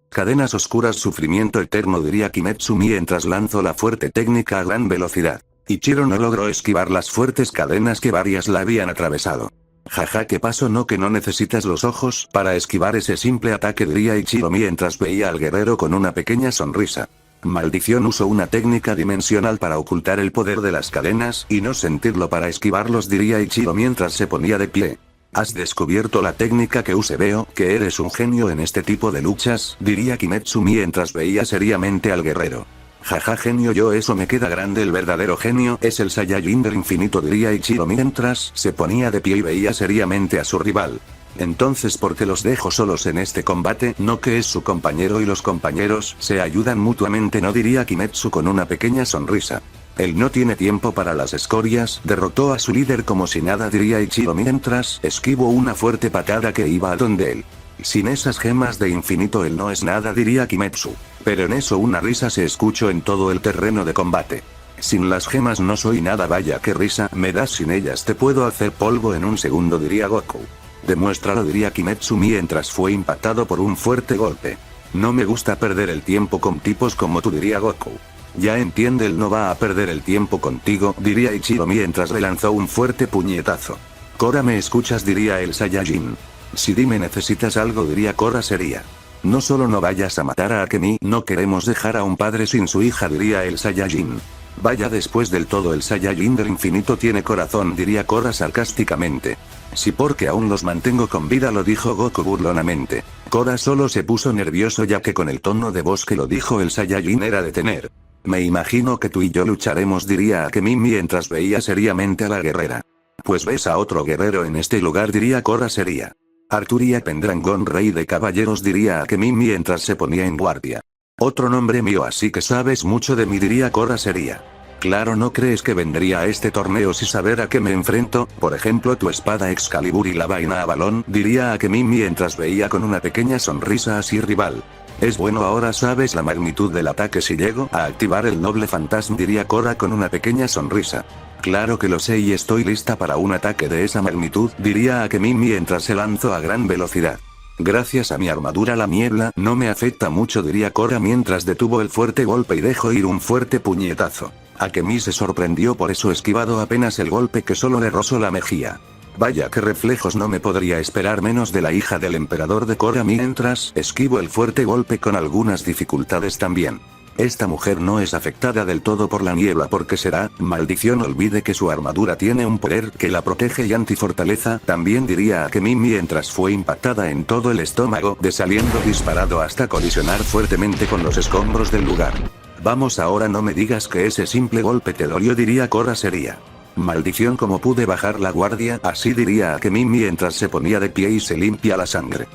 Cadenas oscuras, sufrimiento eterno, diría Kimetsu mientras lanzó la fuerte técnica a gran velocidad. Ichiro no logró esquivar las fuertes cadenas que varias la habían atravesado. Jaja, ¿qué pasó? No, que no necesitas los ojos para esquivar ese simple ataque, diría Ichiro mientras veía al guerrero con una pequeña sonrisa. Maldición, usó una técnica dimensional para ocultar el poder de las cadenas y no sentirlo para esquivarlos, diría Ichiro mientras se ponía de pie. Has descubierto la técnica que use, veo que eres un genio en este tipo de luchas, diría Kimetsu mientras veía seriamente al guerrero. Jaja genio yo eso me queda grande el verdadero genio es el Saiyajin del infinito diría Ichiro mientras se ponía de pie y veía seriamente a su rival. Entonces ¿por qué los dejo solos en este combate? No que es su compañero y los compañeros se ayudan mutuamente no diría Kimetsu con una pequeña sonrisa. Él no tiene tiempo para las escorias, derrotó a su líder como si nada diría Ichiro mientras esquivó una fuerte patada que iba a donde él. Sin esas gemas de infinito él no es nada diría Kimetsu. Pero en eso una risa se escuchó en todo el terreno de combate. Sin las gemas no soy nada vaya que risa me das sin ellas te puedo hacer polvo en un segundo diría Goku. Demuéstralo diría Kimetsu mientras fue impactado por un fuerte golpe. No me gusta perder el tiempo con tipos como tú diría Goku. Ya entiende él no va a perder el tiempo contigo diría Ichiro mientras le lanzó un fuerte puñetazo. Kora me escuchas diría el Saiyajin. Si dime necesitas algo diría Kora sería. No solo no vayas a matar a Akemi, no queremos dejar a un padre sin su hija diría el Saiyajin. Vaya después del todo el Saiyajin del infinito tiene corazón diría Kora sarcásticamente. Sí porque aún los mantengo con vida lo dijo Goku burlonamente. Kora solo se puso nervioso ya que con el tono de voz que lo dijo el Saiyajin era de tener. Me imagino que tú y yo lucharemos diría Akemi mientras veía seriamente a la guerrera. Pues ves a otro guerrero en este lugar diría Kora sería. Arturia Pendragon rey de caballeros diría Akemi mientras se ponía en guardia. Otro nombre mío así que sabes mucho de mí diría Kora sería. Claro no crees que vendría a este torneo sin saber a qué me enfrento, por ejemplo tu espada Excalibur y la vaina a balón diría Akemi mientras veía con una pequeña sonrisa a su rival. Es bueno ahora sabes la magnitud del ataque si llego a activar el noble fantasma diría Kora con una pequeña sonrisa. Claro que lo sé y estoy lista para un ataque de esa magnitud diría Akemi mientras se lanzó a gran velocidad. Gracias a mi armadura la niebla no me afecta mucho diría Kora mientras detuvo el fuerte golpe y dejó ir un fuerte puñetazo. Akemi se sorprendió por eso esquivado apenas el golpe que solo le rozó la mejilla. Vaya que reflejos no me podría esperar menos de la hija del emperador de Kora mientras esquivo el fuerte golpe con algunas dificultades también. Esta mujer no es afectada del todo por la niebla porque será, maldición olvide que su armadura tiene un poder que la protege y antifortaleza también diría Akemi mientras fue impactada en todo el estómago de saliendo disparado hasta colisionar fuertemente con los escombros del lugar. Vamos ahora no me digas que ese simple golpe te dolió diría Kora sería. Maldición como pude bajar la guardia así diría Akemi mientras se ponía de pie y se limpia la sangre.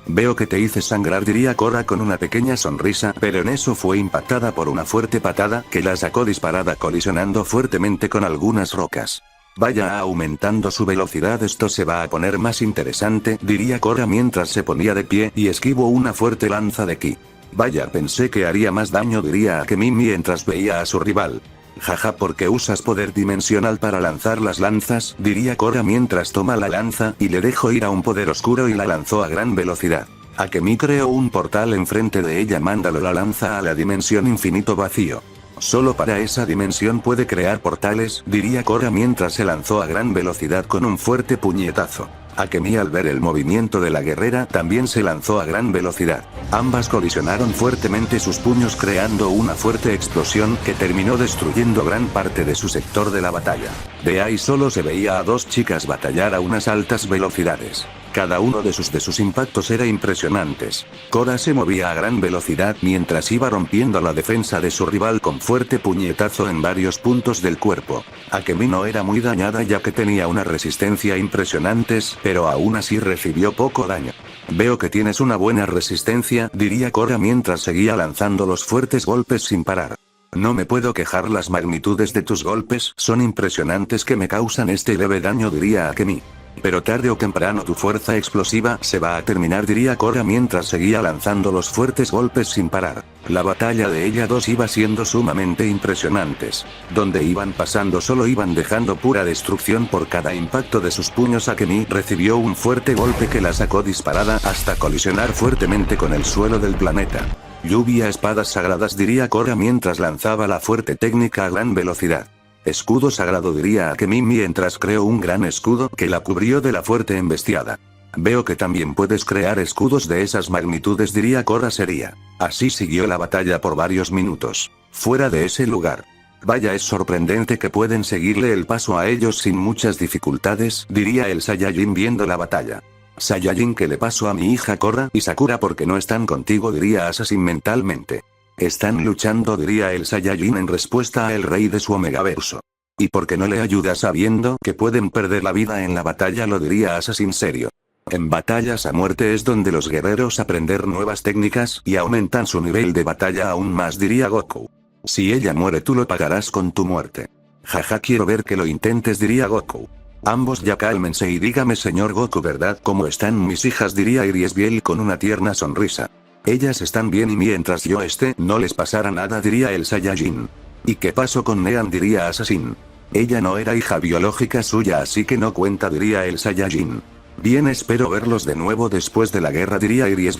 Veo que te hice sangrar diría Kora con una pequeña sonrisa pero en eso fue impactada por una fuerte patada que la sacó disparada colisionando fuertemente con algunas rocas. Vaya aumentando su velocidad esto se va a poner más interesante diría Kora mientras se ponía de pie y esquivó una fuerte lanza de ki. Vaya pensé que haría más daño diría Akemi mientras veía a su rival. Jaja porque usas poder dimensional para lanzar las lanzas diría Kora mientras toma la lanza y le dejó ir a un poder oscuro y la lanzó a gran velocidad. Akemi creó un portal enfrente de ella mándalo la lanza a la dimensión infinito vacío. Solo para esa dimensión puede crear portales diría Kora mientras se lanzó a gran velocidad con un fuerte puñetazo. Akemi al ver el movimiento de la guerrera también se lanzó a gran velocidad. Ambas colisionaron fuertemente sus puños creando una fuerte explosión que terminó destruyendo gran parte de su sector de la batalla. De ahí solo se veía a dos chicas batallar a unas altas velocidades. Cada uno de sus impactos era impresionantes. Kora se movía a gran velocidad mientras iba rompiendo la defensa de su rival con fuerte puñetazo en varios puntos del cuerpo. Akemi no era muy dañada ya que tenía una resistencia impresionantes, pero aún así recibió poco daño. Veo que tienes una buena resistencia, diría Kora mientras seguía lanzando los fuertes golpes sin parar. No me puedo quejar las magnitudes de tus golpes, son impresionantes que me causan este leve daño diría Akemi. Pero tarde o temprano tu fuerza explosiva se va a terminar diría Kora mientras seguía lanzando los fuertes golpes sin parar. La batalla de ella dos iba siendo sumamente impresionantes. Donde iban pasando solo iban dejando pura destrucción por cada impacto de sus puños. Akemi recibió un fuerte golpe que la sacó disparada hasta colisionar fuertemente con el suelo del planeta. Lluvia espadas sagradas diría Kora mientras lanzaba la fuerte técnica a gran velocidad. Escudo sagrado diría Akemi mientras creó un gran escudo que la cubrió de la fuerte embestiada. Veo que también puedes crear escudos de esas magnitudes diría Kora sería. Así siguió la batalla por varios minutos. Fuera de ese lugar. Vaya es sorprendente que pueden seguirle el paso a ellos sin muchas dificultades diría el Saiyajin viendo la batalla. Saiyajin ¿qué le pasó a mi hija Kora y Sakura porque no están contigo diría Assassin mentalmente. Están luchando, diría el Saiyajin en respuesta a el rey de su Omegaverso. ¿Y por qué no le ayuda sabiendo que pueden perder la vida en la batalla? Lo diría Assassin serio. En batallas a muerte es donde los guerreros aprender nuevas técnicas y aumentan su nivel de batalla aún más, diría Goku. Si ella muere tú lo pagarás con tu muerte. Jaja, quiero ver que lo intentes, diría Goku. Ambos ya cálmense y dígame, señor Goku, ¿verdad? ¿Cómo están mis hijas?, diría Iris con una tierna sonrisa. Ellas están bien y mientras yo esté no les pasará nada, diría el Saiyajin. ¿Y qué pasó con Nean?, diría Assassin. Ella no era hija biológica suya, así que no cuenta, diría el Saiyajin. Bien, espero verlos de nuevo después de la guerra, diría Iris.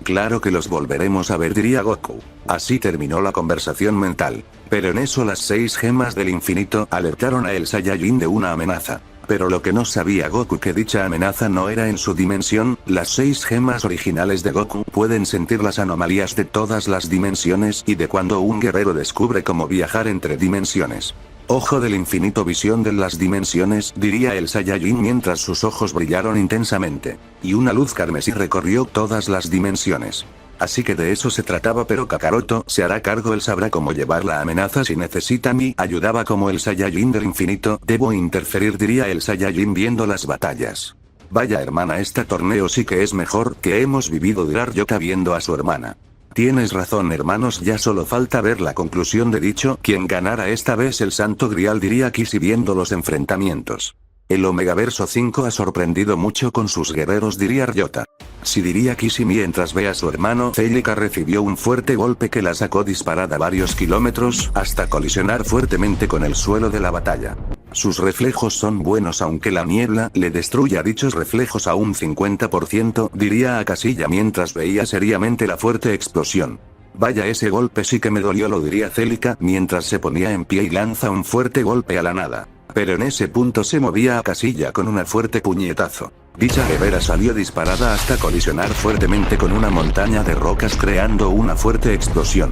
Claro que los volveremos a ver, diría Goku. Así terminó la conversación mental. Pero en eso las 6 gemas del infinito alertaron a el Saiyajin de una amenaza. Pero lo que no sabía Goku que dicha amenaza no era en su dimensión. Las 6 gemas originales de Goku pueden sentir las anomalías de todas las dimensiones y de cuando un guerrero descubre cómo viajar entre dimensiones. Ojo del infinito, visión de las dimensiones, diría el Saiyajin mientras sus ojos brillaron intensamente. Y una luz carmesí recorrió todas las dimensiones. Así que de eso se trataba, pero Kakaroto se hará cargo, él sabrá cómo llevar la amenaza si necesita mi ayuda como el Saiyajin del infinito. Debo interferir, diría el Saiyajin viendo las batallas. Vaya hermana, este torneo sí que es mejor que hemos vivido, dirá Ryota viendo a su hermana. Tienes razón hermanos, ya solo falta ver la conclusión de dicho. ¿Quién ganará esta vez el Santo Grial?, diría Kishi viendo los enfrentamientos. El Omegaverso 5 ha sorprendido mucho con sus guerreros, diría Ryota. Sí, diría Kishi mientras ve a su hermano. Celica recibió un fuerte golpe que la sacó disparada varios kilómetros, hasta colisionar fuertemente con el suelo de la batalla. Sus reflejos son buenos aunque la niebla le destruya dichos reflejos a un 50%, diría Akasilla mientras veía seriamente la fuerte explosión. Vaya, ese golpe sí que me dolió, lo diría Celica mientras se ponía en pie y lanza un fuerte golpe a la nada. Pero en ese punto se movía Akasilla con una fuerte puñetazo. Dicha guerrera salió disparada hasta colisionar fuertemente con una montaña de rocas creando una fuerte explosión.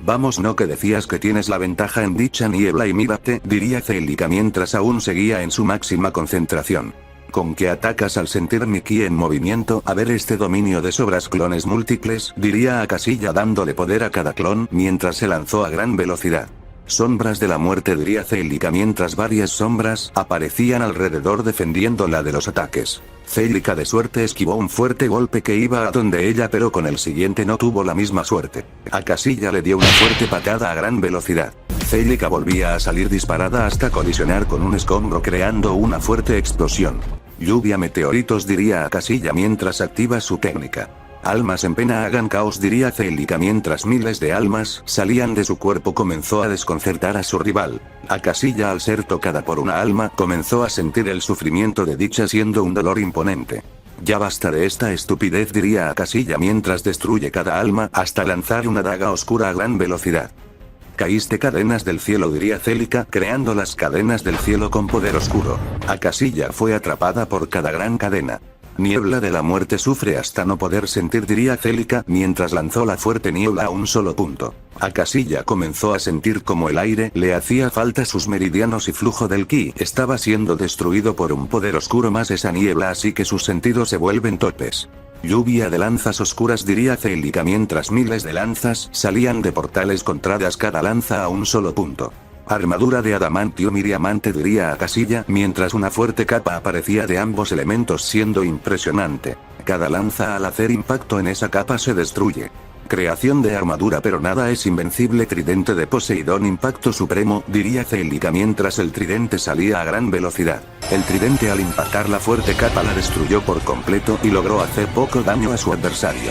Vamos, no que decías que tienes la ventaja en dicha niebla y mírate, diría Celica mientras aún seguía en su máxima concentración. ¿Con qué atacas al sentir mi ki en movimiento? A ver, este dominio de sobras clones múltiples, diría Akasilla dándole poder a cada clon mientras se lanzó a gran velocidad. Sombras de la muerte, diría Celica mientras varias sombras aparecían alrededor defendiéndola de los ataques. Celica de suerte esquivó un fuerte golpe que iba a donde ella, pero con el siguiente no tuvo la misma suerte. Akasilla le dio una fuerte patada a gran velocidad. Celica volvía a salir disparada hasta colisionar con un escombro creando una fuerte explosión. Lluvia meteoritos, diría Akasilla mientras activa su técnica. Almas en pena hagan caos, diría Celica mientras miles de almas salían de su cuerpo. Comenzó a desconcertar a su rival. Akasilla, al ser tocada por una alma, comenzó a sentir el sufrimiento de dicha siendo un dolor imponente. Ya basta de esta estupidez, diría Akasilla mientras destruye cada alma hasta lanzar una daga oscura a gran velocidad. Caíste, cadenas del cielo, diría Celica creando las cadenas del cielo con poder oscuro. Akasilla fue atrapada por cada gran cadena. Niebla de la muerte, sufre hasta no poder sentir, diría Celica mientras lanzó la fuerte niebla a un solo punto. Akasilla comenzó a sentir como el aire le hacía falta, sus meridianos y flujo del ki estaba siendo destruido por un poder oscuro más esa niebla, así que sus sentidos se vuelven torpes. Lluvia de lanzas oscuras, diría Celica mientras miles de lanzas salían de portales contradas cada lanza a un solo punto. Armadura de adamantium y diamante, diría Akasilla mientras una fuerte capa aparecía de ambos elementos siendo impresionante. Cada lanza al hacer impacto en esa capa se destruye. Creación de armadura, pero nada es invencible. Tridente de Poseidón, impacto supremo, diría Celica mientras el tridente salía a gran velocidad. El tridente al impactar la fuerte capa la destruyó por completo y logró hacer poco daño a su adversario.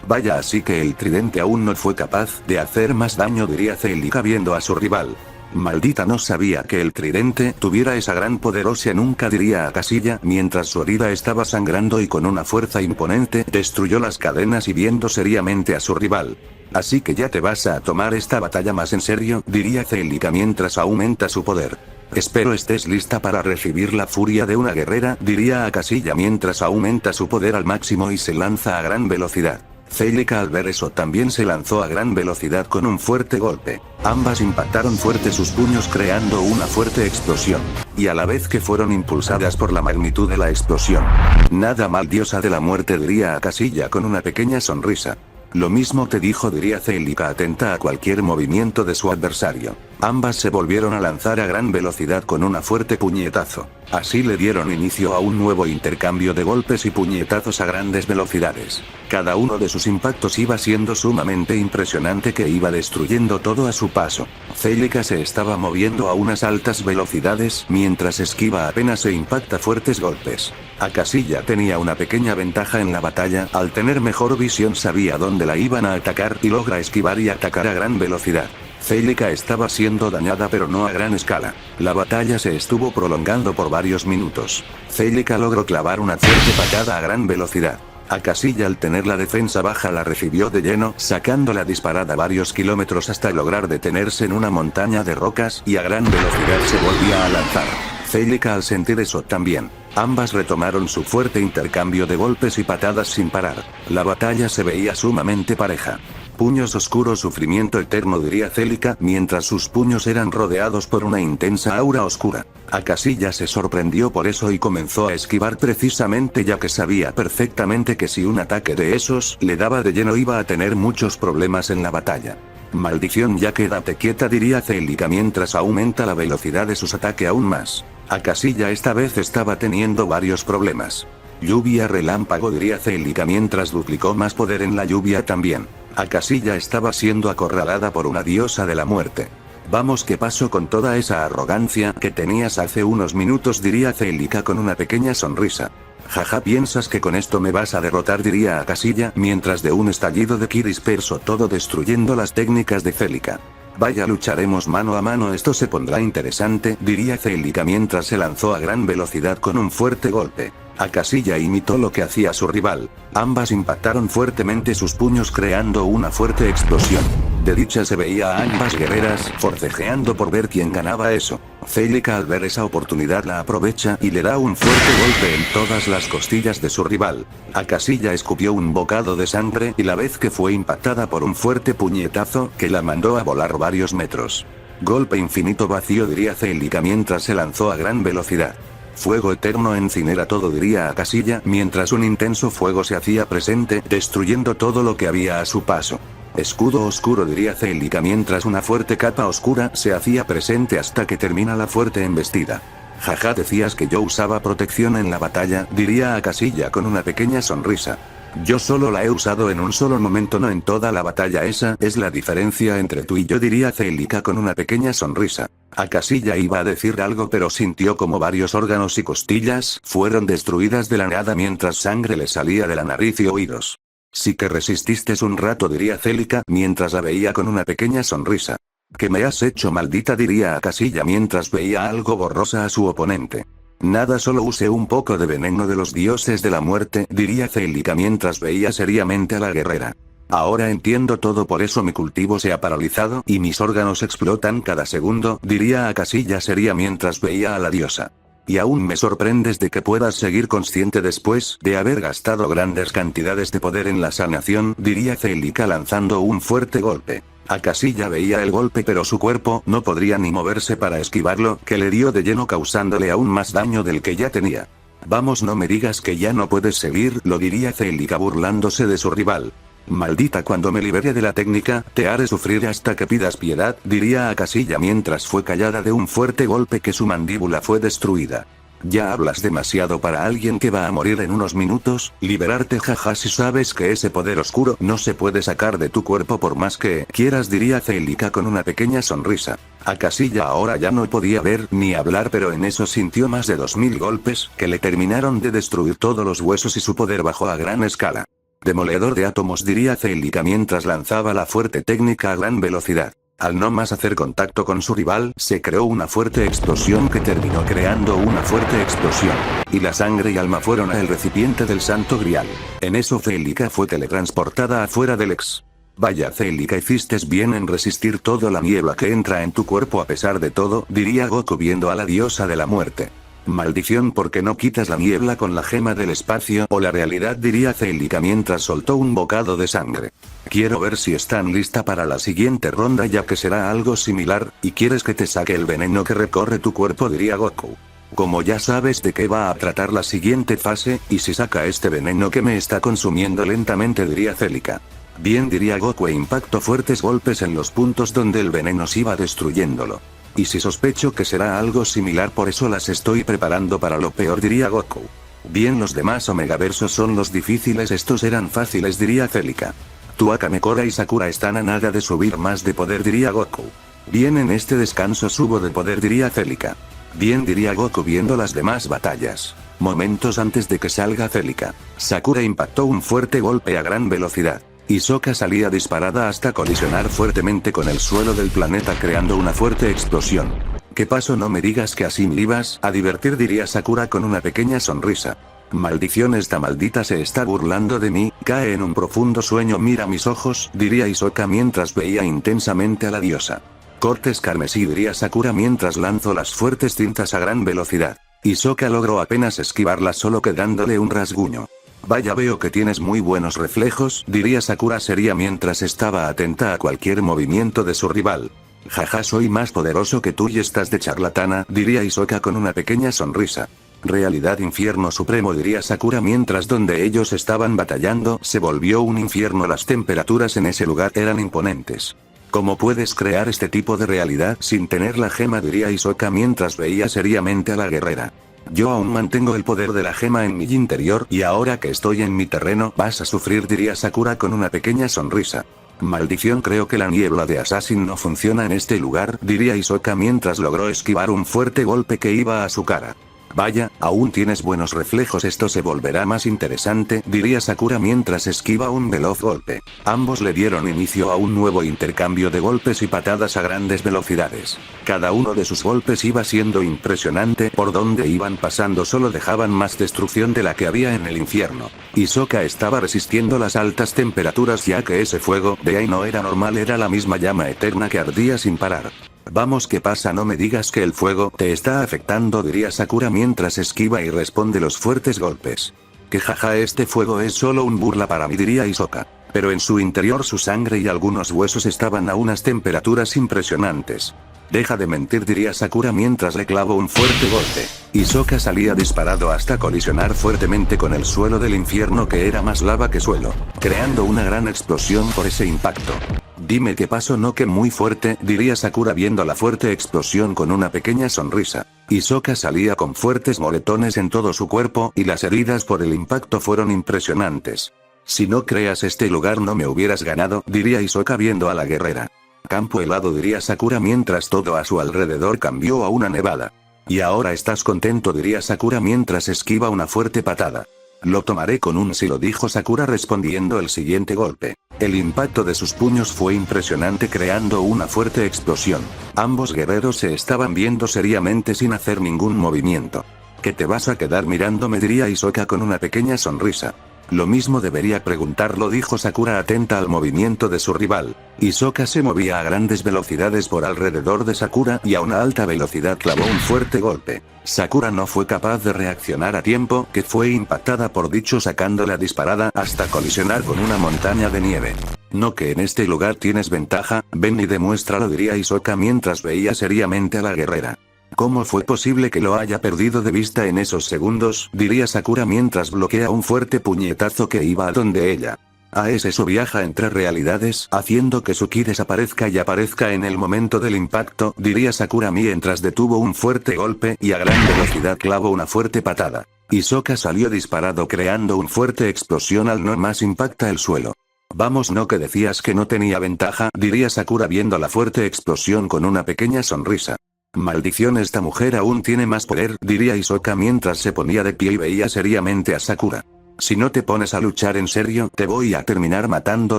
Vaya, así que el tridente aún no fue capaz de hacer más daño, diría Celica viendo a su rival. Maldita, no sabía que el tridente tuviera esa gran poderosa, nunca, diría Akasilla mientras su herida estaba sangrando y con una fuerza imponente destruyó las cadenas y viendo seriamente a su rival. Así que ya te vas a tomar esta batalla más en serio, diría Celica mientras aumenta su poder. Espero estés lista para recibir la furia de una guerrera, diría Akasilla mientras aumenta su poder al máximo y se lanza a gran velocidad. Celica al ver eso también se lanzó a gran velocidad con un fuerte golpe. Ambas impactaron fuerte sus puños creando una fuerte explosión. Y a la vez que fueron impulsadas por la magnitud de la explosión. Nada mal, diosa de la muerte, diría Akasilla con una pequeña sonrisa. Lo mismo te dijo, diría Celica, atenta a cualquier movimiento de su adversario. Ambas se volvieron a lanzar a gran velocidad con una fuerte puñetazo. Así le dieron inicio a un nuevo intercambio de golpes y puñetazos a grandes velocidades. Cada uno de sus impactos iba siendo sumamente impresionante, que iba destruyendo todo a su paso. Celica se estaba moviendo a unas altas velocidades, mientras esquiva apenas e impacta fuertes golpes. Akasilla tenía una pequeña ventaja en la batalla, al tener mejor visión sabía dónde la iban a atacar y logra esquivar y atacar a gran velocidad. Celica estaba siendo dañada, pero no a gran escala. La batalla se estuvo prolongando por varios minutos. Celica logró clavar una fuerte patada a gran velocidad. Akasilla, al tener la defensa baja, la recibió de lleno, sacándola disparada varios kilómetros hasta lograr detenerse en una montaña de rocas, y a gran velocidad se volvía a lanzar. Celica, al sentir eso también. Ambas retomaron su fuerte intercambio de golpes y patadas sin parar. La batalla se veía sumamente pareja. Puños oscuros, sufrimiento eterno, diría Celica, mientras sus puños eran rodeados por una intensa aura oscura. Akasilla se sorprendió por eso y comenzó a esquivar, precisamente ya que sabía perfectamente que si un ataque de esos le daba de lleno iba a tener muchos problemas en la batalla. Maldición, ya quédate quieta, diría Celica mientras aumenta la velocidad de sus ataques aún más. Akasilla esta vez estaba teniendo varios problemas. Lluvia relámpago, diría Celica mientras duplicó más poder en la lluvia también. Akasilla estaba siendo acorralada por una diosa de la muerte. Vamos, ¿qué pasó con toda esa arrogancia que tenías hace unos minutos?, diría Celica con una pequeña sonrisa. Jaja, ¿piensas que con esto me vas a derrotar?, diría Akasilla mientras de un estallido de ki dispersó todo, destruyendo las técnicas de Celica. Vaya, lucharemos mano a mano, esto se pondrá interesante, diría Celica mientras se lanzó a gran velocidad con un fuerte golpe. Akasilla imitó lo que hacía su rival. Ambas impactaron fuertemente sus puños creando una fuerte explosión. De dicha se veía a ambas guerreras forcejeando por ver quién ganaba eso. Celica, al ver esa oportunidad, la aprovecha y le da un fuerte golpe en todas las costillas de su rival. Akasilla escupió un bocado de sangre y la vez que fue impactada por un fuerte puñetazo que la mandó a volar varios metros. Golpe infinito vacío, diría Celica mientras se lanzó a gran velocidad. Fuego eterno encinera todo, diría Akasilla mientras un intenso fuego se hacía presente, destruyendo todo lo que había a su paso. Escudo oscuro, diría Celica mientras una fuerte capa oscura se hacía presente hasta que termina la fuerte embestida. Jaja, decías que yo usaba protección en la batalla, diría Akasilla con una pequeña sonrisa. Yo solo la he usado en un solo momento, no en toda la batalla, esa es la diferencia entre tú y yo, diría Celica con una pequeña sonrisa. Akasilla iba a decir algo, pero sintió como varios órganos y costillas fueron destruidas de la nada mientras sangre le salía de la nariz y oídos. Sí que resististe un rato, diría Celica mientras la veía con una pequeña sonrisa. ¿Qué me has hecho, maldita?, diría Akasilla mientras veía algo borrosa a su oponente. Nada, solo usé un poco de veneno de los dioses de la muerte, diría Celica mientras veía seriamente a la guerrera. Ahora entiendo todo, por eso mi cultivo se ha paralizado y mis órganos explotan cada segundo, diría Akasilla seria mientras veía a la diosa. Y aún me sorprendes de que puedas seguir consciente después de haber gastado grandes cantidades de poder en la sanación, diría Celica lanzando un fuerte golpe. Akasilla veía el golpe, pero su cuerpo no podría ni moverse para esquivarlo, que le dio de lleno causándole aún más daño del que ya tenía. Vamos, no me digas que ya no puedes seguir, lo diría Celica burlándose de su rival. Maldita, cuando me libere de la técnica, te haré sufrir hasta que pidas piedad, diría Akasilla mientras fue callada de un fuerte golpe que su mandíbula fue destruida. Ya hablas demasiado para alguien que va a morir en unos minutos, liberarte, jaja, si sabes que ese poder oscuro no se puede sacar de tu cuerpo por más que quieras, diría Celica con una pequeña sonrisa. Akasilla ahora ya no podía ver ni hablar, pero en eso sintió más de 2000 golpes, que le terminaron de destruir todos los huesos y su poder bajó a gran escala. Demoledor de átomos, diría Celica mientras lanzaba la fuerte técnica a gran velocidad. Al no más hacer contacto con su rival, se creó una fuerte explosión que terminó creando una fuerte explosión. Y la sangre y alma fueron al recipiente del Santo Grial. En eso Celica fue teletransportada afuera del ex. Vaya, Celica, hiciste bien en resistir toda la niebla que entra en tu cuerpo a pesar de todo, diría Goku viendo a la diosa de la muerte. Maldición, ¿por qué no quitas la niebla con la gema del espacio o la realidad?, diría Celica mientras soltó un bocado de sangre. Quiero ver si están lista para la siguiente ronda, ya que será algo similar, y quieres que te saque el veneno que recorre tu cuerpo, diría Goku. Como ya sabes de qué va a tratar la siguiente fase, y si saca este veneno que me está consumiendo lentamente, diría Celica. Bien, diría Goku, e impactó fuertes golpes en los puntos donde el veneno se iba destruyéndolo. Y si sospecho que será algo similar, por eso las estoy preparando para lo peor, diría Goku. Bien, los demás Omegaversos son los difíciles, estos eran fáciles, diría Celica. Tu Akame, Korra y Sakura están a nada de subir más de poder, diría Goku. Bien, en este descanso subo de poder, diría Celica. Bien, diría Goku viendo las demás batallas. Momentos antes de que salga Celica, Sakura impactó un fuerte golpe a gran velocidad. Y Sokka salía disparada hasta colisionar fuertemente con el suelo del planeta, creando una fuerte explosión. ¿Qué pasó? No me digas que así me ibas a divertir, diría Sakura con una pequeña sonrisa. Maldición, esta maldita se está burlando de mí, cae en un profundo sueño, mira mis ojos, diría Hisoka mientras veía intensamente a la diosa. Cortes carmesí, diría Sakura mientras lanzó las fuertes cintas a gran velocidad. Hisoka logró apenas esquivarlas, solo quedándole un rasguño. Vaya, veo que tienes muy buenos reflejos, diría Sakura seria mientras estaba atenta a cualquier movimiento de su rival. Jaja, soy más poderoso que tú y estás de charlatana, diría Hisoka con una pequeña sonrisa. Realidad, infierno supremo, diría Sakura mientras donde ellos estaban batallando se volvió un infierno. Las temperaturas en ese lugar eran imponentes. ¿Cómo puedes crear este tipo de realidad sin tener la gema?, diría Hisoka mientras veía seriamente a la guerrera. Yo aún mantengo el poder de la gema en mi interior y ahora que estoy en mi terreno vas a sufrir, diría Sakura con una pequeña sonrisa. Maldición, creo que la niebla de Assassin no funciona en este lugar, diría Hisoka mientras logró esquivar un fuerte golpe que iba a su cara. Vaya, aún tienes buenos reflejos, esto se volverá más interesante, diría Sakura mientras esquiva un veloz golpe. Ambos le dieron inicio a un nuevo intercambio de golpes y patadas a grandes velocidades. Cada uno de sus golpes iba siendo impresionante, por donde iban pasando solo dejaban más destrucción de la que había en el infierno. Hisoka estaba resistiendo las altas temperaturas ya que ese fuego de ahí no era normal, era la misma llama eterna que ardía sin parar. Vamos, ¿qué pasa? No me digas que el fuego te está afectando, diría Sakura mientras esquiva y responde los fuertes golpes. Que jaja, este fuego es solo un burla para mí, diría Hisoka. Pero en su interior su sangre y algunos huesos estaban a unas temperaturas impresionantes. Deja de mentir, diría Sakura mientras le clavó un fuerte golpe. Hisoka salía disparado hasta colisionar fuertemente con el suelo del infierno que era más lava que suelo, creando una gran explosión por ese impacto. Dime qué pasó, no que muy fuerte, diría Sakura viendo la fuerte explosión con una pequeña sonrisa. Hisoka salía con fuertes moretones en todo su cuerpo y las heridas por el impacto fueron impresionantes. Si no creas este lugar no me hubieras ganado, diría Hisoka viendo a la guerrera. Campo helado, diría Sakura mientras todo a su alrededor cambió a una nevada. Y ahora estás contento, diría Sakura mientras esquiva una fuerte patada. Lo tomaré con un sí, lo dijo Sakura respondiendo el siguiente golpe. El impacto de sus puños fue impresionante creando una fuerte explosión. Ambos guerreros se estaban viendo seriamente sin hacer ningún movimiento. ¿Qué te vas a quedar mirándome?, diría Hisoka con una pequeña sonrisa. Lo mismo debería preguntarlo, dijo Sakura atenta al movimiento de su rival. Hisoka se movía a grandes velocidades por alrededor de Sakura y a una alta velocidad clavó un fuerte golpe. Sakura no fue capaz de reaccionar a tiempo, que fue impactada por dicho sacándola disparada hasta colisionar con una montaña de nieve. No que en este lugar tienes ventaja, ven y demuéstralo, diría Hisoka mientras veía seriamente a la guerrera. ¿Cómo fue posible que lo haya perdido de vista en esos segundos?, diría Sakura mientras bloquea un fuerte puñetazo que iba a donde ella. Es eso, viaja entre realidades, haciendo que su ki desaparezca y aparezca en el momento del impacto, diría Sakura mientras detuvo un fuerte golpe y a gran velocidad clavó una fuerte patada. Hisoka salió disparado creando una fuerte explosión al no más impacta el suelo. Vamos, no que decías que no tenía ventaja, diría Sakura viendo la fuerte explosión con una pequeña sonrisa. Maldición, esta mujer aún tiene más poder, diría Hisoka mientras se ponía de pie y veía seriamente a Sakura. Si no te pones a luchar en serio, te voy a terminar matando,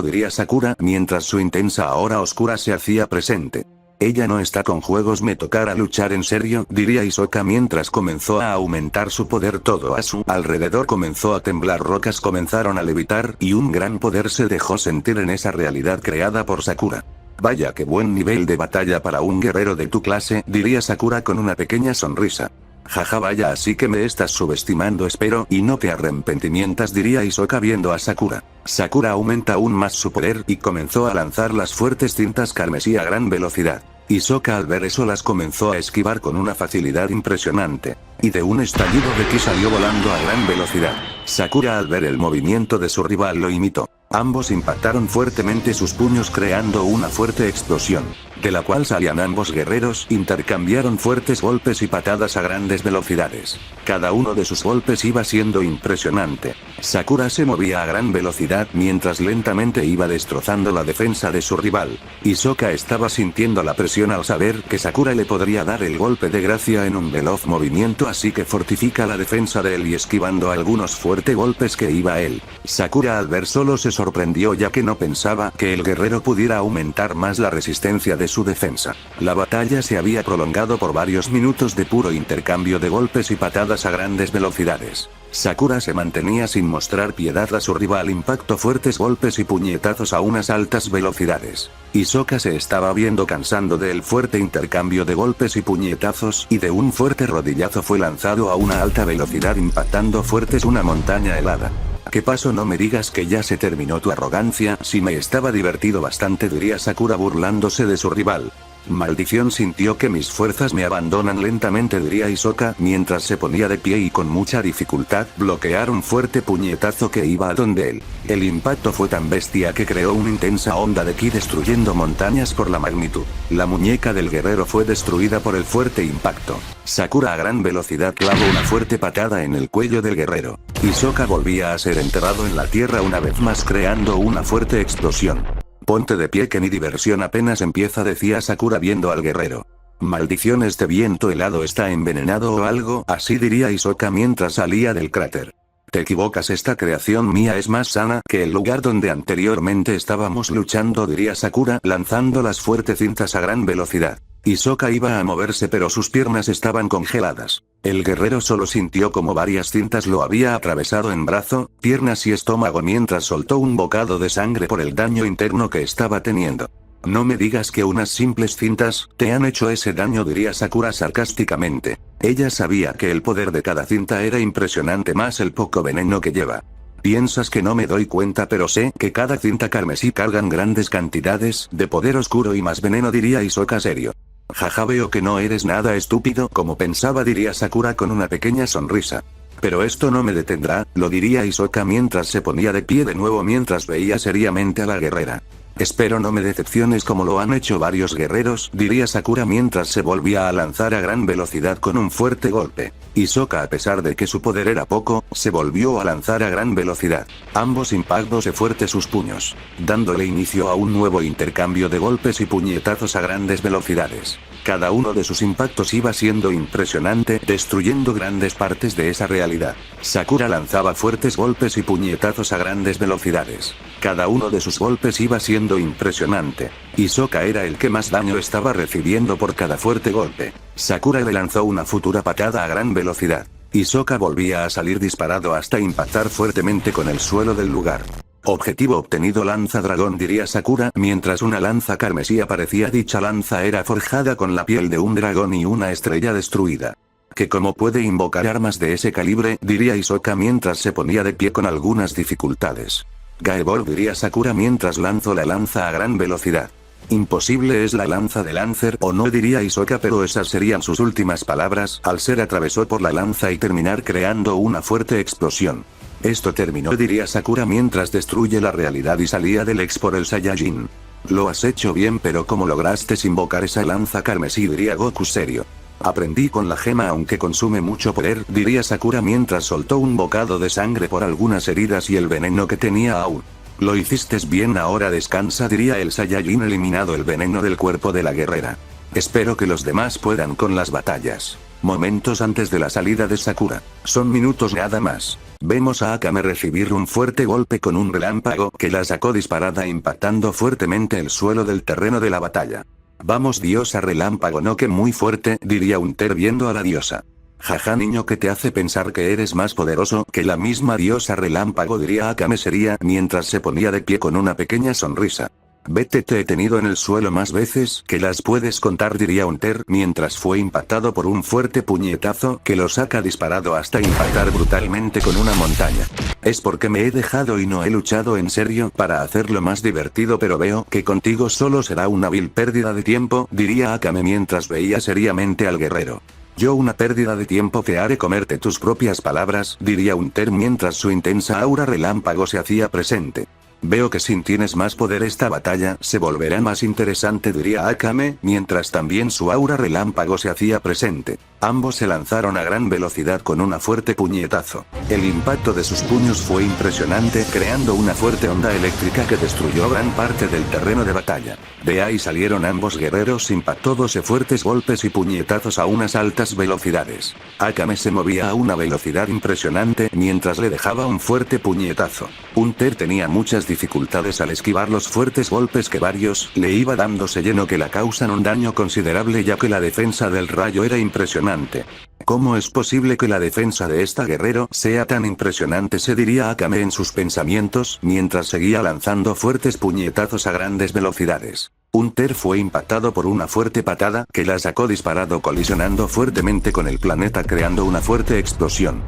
diría Sakura mientras su intensa aura oscura se hacía presente. Ella no está con juegos, me tocará luchar en serio, diría Hisoka mientras comenzó a aumentar su poder. Todo a su alrededor comenzó a temblar, rocas comenzaron a levitar y un gran poder se dejó sentir en esa realidad creada por Sakura. Vaya que buen nivel de batalla para un guerrero de tu clase, diría Sakura con una pequeña sonrisa. Jaja, vaya, así que me estás subestimando, espero y no te arrepentimientas, diría Hisoka viendo a Sakura. Sakura aumenta aún más su poder y comenzó a lanzar las fuertes cintas carmesí a gran velocidad. Hisoka al ver eso las comenzó a esquivar con una facilidad impresionante. Y de un estallido de ki salió volando a gran velocidad. Sakura al ver el movimiento de su rival lo imitó. Ambos impactaron fuertemente sus puños creando una fuerte explosión, de la cual salían ambos guerreros, intercambiaron fuertes golpes y patadas a grandes velocidades. Cada uno de sus golpes iba siendo impresionante. Sakura se movía a gran velocidad mientras lentamente iba destrozando la defensa de su rival. Hisoka estaba sintiendo la presión al saber que Sakura le podría dar el golpe de gracia en un veloz movimiento, así que fortifica la defensa de él y esquivando algunos fuertes golpes que iba a él. Sakura al ver solo se sorprendió ya que no pensaba que el guerrero pudiera aumentar más la resistencia de su defensa. La batalla se había prolongado por varios minutos de puro intercambio de golpes y patadas a grandes velocidades. Sakura se mantenía sin mostrar piedad a su rival, impactó fuertes golpes y puñetazos a unas altas velocidades. Hisoka se estaba viendo cansando del fuerte intercambio de golpes y puñetazos y de un fuerte rodillazo fue lanzado a una alta velocidad impactando fuertes una montaña helada. ¿Qué pasó? No me digas que ya se terminó tu arrogancia, si me estaba divertido bastante, diría Sakura burlándose de su rival. Maldición, sintió que mis fuerzas me abandonan lentamente, diría Hisoka mientras se ponía de pie y con mucha dificultad bloquear un fuerte puñetazo que iba a donde él. El impacto fue tan bestia que creó una intensa onda de ki destruyendo montañas por la magnitud. La muñeca del guerrero fue destruida por el fuerte impacto. Sakura a gran velocidad clavó una fuerte patada en el cuello del guerrero. Hisoka volvía a ser enterrado en la tierra una vez más creando una fuerte explosión. Ponte de pie que mi diversión apenas empieza, decía Sakura viendo al guerrero. Maldición, este viento helado está envenenado o algo así, diría Hisoka mientras salía del cráter. Te equivocas, esta creación mía es más sana que el lugar donde anteriormente estábamos luchando, diría Sakura lanzando las fuertes cintas a gran velocidad. Hisoka iba a moverse pero sus piernas estaban congeladas. El guerrero solo sintió como varias cintas lo había atravesado en brazo, piernas y estómago mientras soltó un bocado de sangre por el daño interno que estaba teniendo. No me digas que unas simples cintas te han hecho ese daño, diría Sakura sarcásticamente. Ella sabía que el poder de cada cinta era impresionante, más el poco veneno que lleva. Piensas que no me doy cuenta, pero sé que cada cinta carmesí cargan grandes cantidades de poder oscuro y más veneno, diría Hisoka serio. Jaja, veo que no eres nada estúpido como pensaba, diría Sakura con una pequeña sonrisa. Pero esto no me detendrá, lo diría Hisoka mientras se ponía de pie de nuevo mientras veía seriamente a la guerrera. Espero no me decepciones como lo han hecho varios guerreros, diría Sakura mientras se volvía a lanzar a gran velocidad con un fuerte golpe. Hisoka, a pesar de que su poder era poco, se volvió a lanzar a gran velocidad. Ambos impactos de fuerte sus puños, dándole inicio a un nuevo intercambio de golpes y puñetazos a grandes velocidades. Cada uno de sus impactos iba siendo impresionante, destruyendo grandes partes de esa realidad. Sakura lanzaba fuertes golpes y puñetazos a grandes velocidades. Cada uno de sus golpes iba siendo impresionante. Hisoka era el que más daño estaba recibiendo por cada fuerte golpe. Sakura le lanzó una futura patada a gran velocidad. Hisoka volvía a salir disparado hasta impactar fuertemente con el suelo del lugar. Objetivo obtenido, lanza dragón, diría Sakura mientras una lanza carmesí aparecía. Dicha lanza era forjada con la piel de un dragón y una estrella destruida. ¿Que cómo puede invocar armas de ese calibre?, diría Hisoka mientras se ponía de pie con algunas dificultades. Gaebol, diría Sakura mientras lanzó la lanza a gran velocidad. Imposible, es la lanza de Lancer o no, diría Hisoka, pero esas serían sus últimas palabras al ser atravesó por la lanza y terminar creando una fuerte explosión. Esto terminó, diría Sakura mientras destruye la realidad y salía del ex por el Saiyajin. Lo has hecho bien, pero ¿cómo lograste invocar esa lanza carmesí?, diría Goku serio. Aprendí con la gema, aunque consume mucho poder, diría Sakura mientras soltó un bocado de sangre por algunas heridas y el veneno que tenía aún. Lo hiciste bien, ahora descansa, diría el Saiyajin eliminado el veneno del cuerpo de la guerrera. Espero que los demás puedan con las batallas. Momentos antes de la salida de Sakura. Son minutos nada más. Vemos a Akame recibir un fuerte golpe con un relámpago que la sacó disparada impactando fuertemente el suelo del terreno de la batalla. Vamos, diosa relámpago, no que muy fuerte, diría Unter viendo a la diosa. Jaja, niño, que te hace pensar que eres más poderoso que la misma diosa relámpago, diría Akame seria mientras se ponía de pie con una pequeña sonrisa. Vete, te he tenido en el suelo más veces que las puedes contar, diría Unter mientras fue impactado por un fuerte puñetazo que lo saca disparado hasta impactar brutalmente con una montaña. Es porque me he dejado y no he luchado en serio para hacerlo más divertido, pero veo que contigo solo será una vil pérdida de tiempo, diría Akame mientras veía seriamente al guerrero. Yo una pérdida de tiempo, te haré comerte tus propias palabras, diría Unter mientras su intensa aura relámpago se hacía presente. Veo que si tienes más poder esta batalla se volverá más interesante, diría Akame, mientras también su aura relámpago se hacía presente. Ambos se lanzaron a gran velocidad con una fuerte puñetazo. El impacto de sus puños fue impresionante, creando una fuerte onda eléctrica que destruyó gran parte del terreno de batalla. De ahí salieron ambos guerreros impactándose fuertes golpes y puñetazos a unas altas velocidades. Akame se movía a una velocidad impresionante mientras le dejaba un fuerte puñetazo. Hunter tenía muchas dificultades al esquivar los fuertes golpes que varios le iba dándose lleno que la causan un daño considerable, ya que la defensa del rayo era impresionante. ¿Cómo es posible que la defensa de esta guerrero sea tan impresionante?, se diría Akame en sus pensamientos mientras seguía lanzando fuertes puñetazos a grandes velocidades. Hunter fue impactado por una fuerte patada que la sacó disparado, colisionando fuertemente con el planeta creando una fuerte explosión.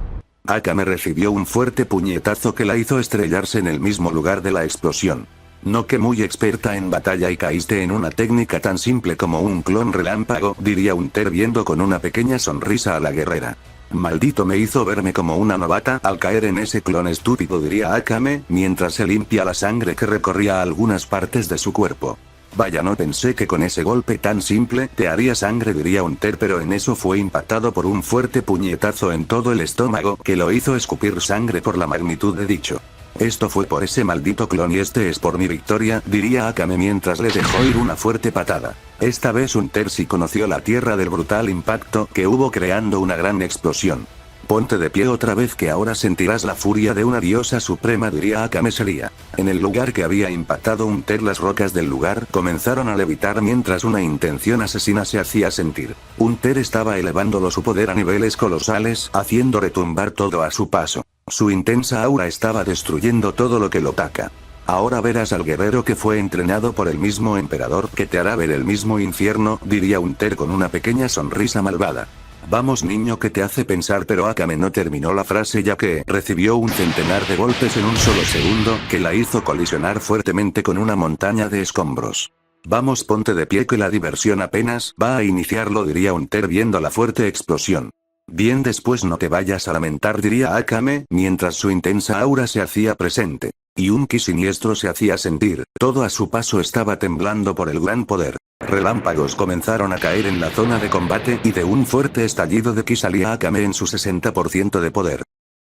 Akame recibió un fuerte puñetazo que la hizo estrellarse en el mismo lugar de la explosión. No, que muy experta en batalla y caíste en una técnica tan simple como un clon relámpago, diría Hunter viendo con una pequeña sonrisa a la guerrera. Maldito, me hizo verme como una novata al caer en ese clon estúpido, diría Akame, mientras se limpia la sangre que recorría algunas partes de su cuerpo. Vaya, no pensé que con ese golpe tan simple te haría sangre, diría Hunter, pero en eso fue impactado por un fuerte puñetazo en todo el estómago que lo hizo escupir sangre por la magnitud de dicho. Esto fue por ese maldito clon y este es por mi victoria, diría Akame mientras le dejó ir una fuerte patada. Esta vez Hunter sí conoció la tierra del brutal impacto que hubo creando una gran explosión. Ponte de pie otra vez que ahora sentirás la furia de una diosa suprema, diría Akame sería. En el lugar que había impactado Hunter, las rocas del lugar comenzaron a levitar mientras una intención asesina se hacía sentir. Hunter estaba elevándolo su poder a niveles colosales, haciendo retumbar todo a su paso. Su intensa aura estaba destruyendo todo lo que lo toca. Ahora verás al guerrero que fue entrenado por el mismo emperador que te hará ver el mismo infierno, diría Hunter con una pequeña sonrisa malvada. Vamos niño, que te hace pensar, pero Akame no terminó la frase ya que recibió un centenar de golpes en un solo segundo que la hizo colisionar fuertemente con una montaña de escombros. Vamos, ponte de pie que la diversión apenas va a iniciarlo, diría Hunter viendo la fuerte explosión. Bien, después no te vayas a lamentar, diría Akame, mientras su intensa aura se hacía presente. Y un ki siniestro se hacía sentir, todo a su paso estaba temblando por el gran poder. Relámpagos comenzaron a caer en la zona de combate y de un fuerte estallido de ki salía Akame en su 60% de poder.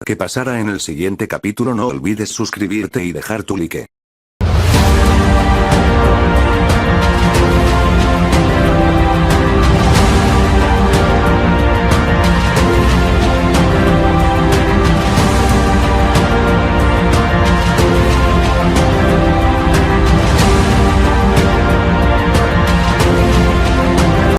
¿Qué pasará en el siguiente capítulo? No olvides suscribirte y dejar tu like.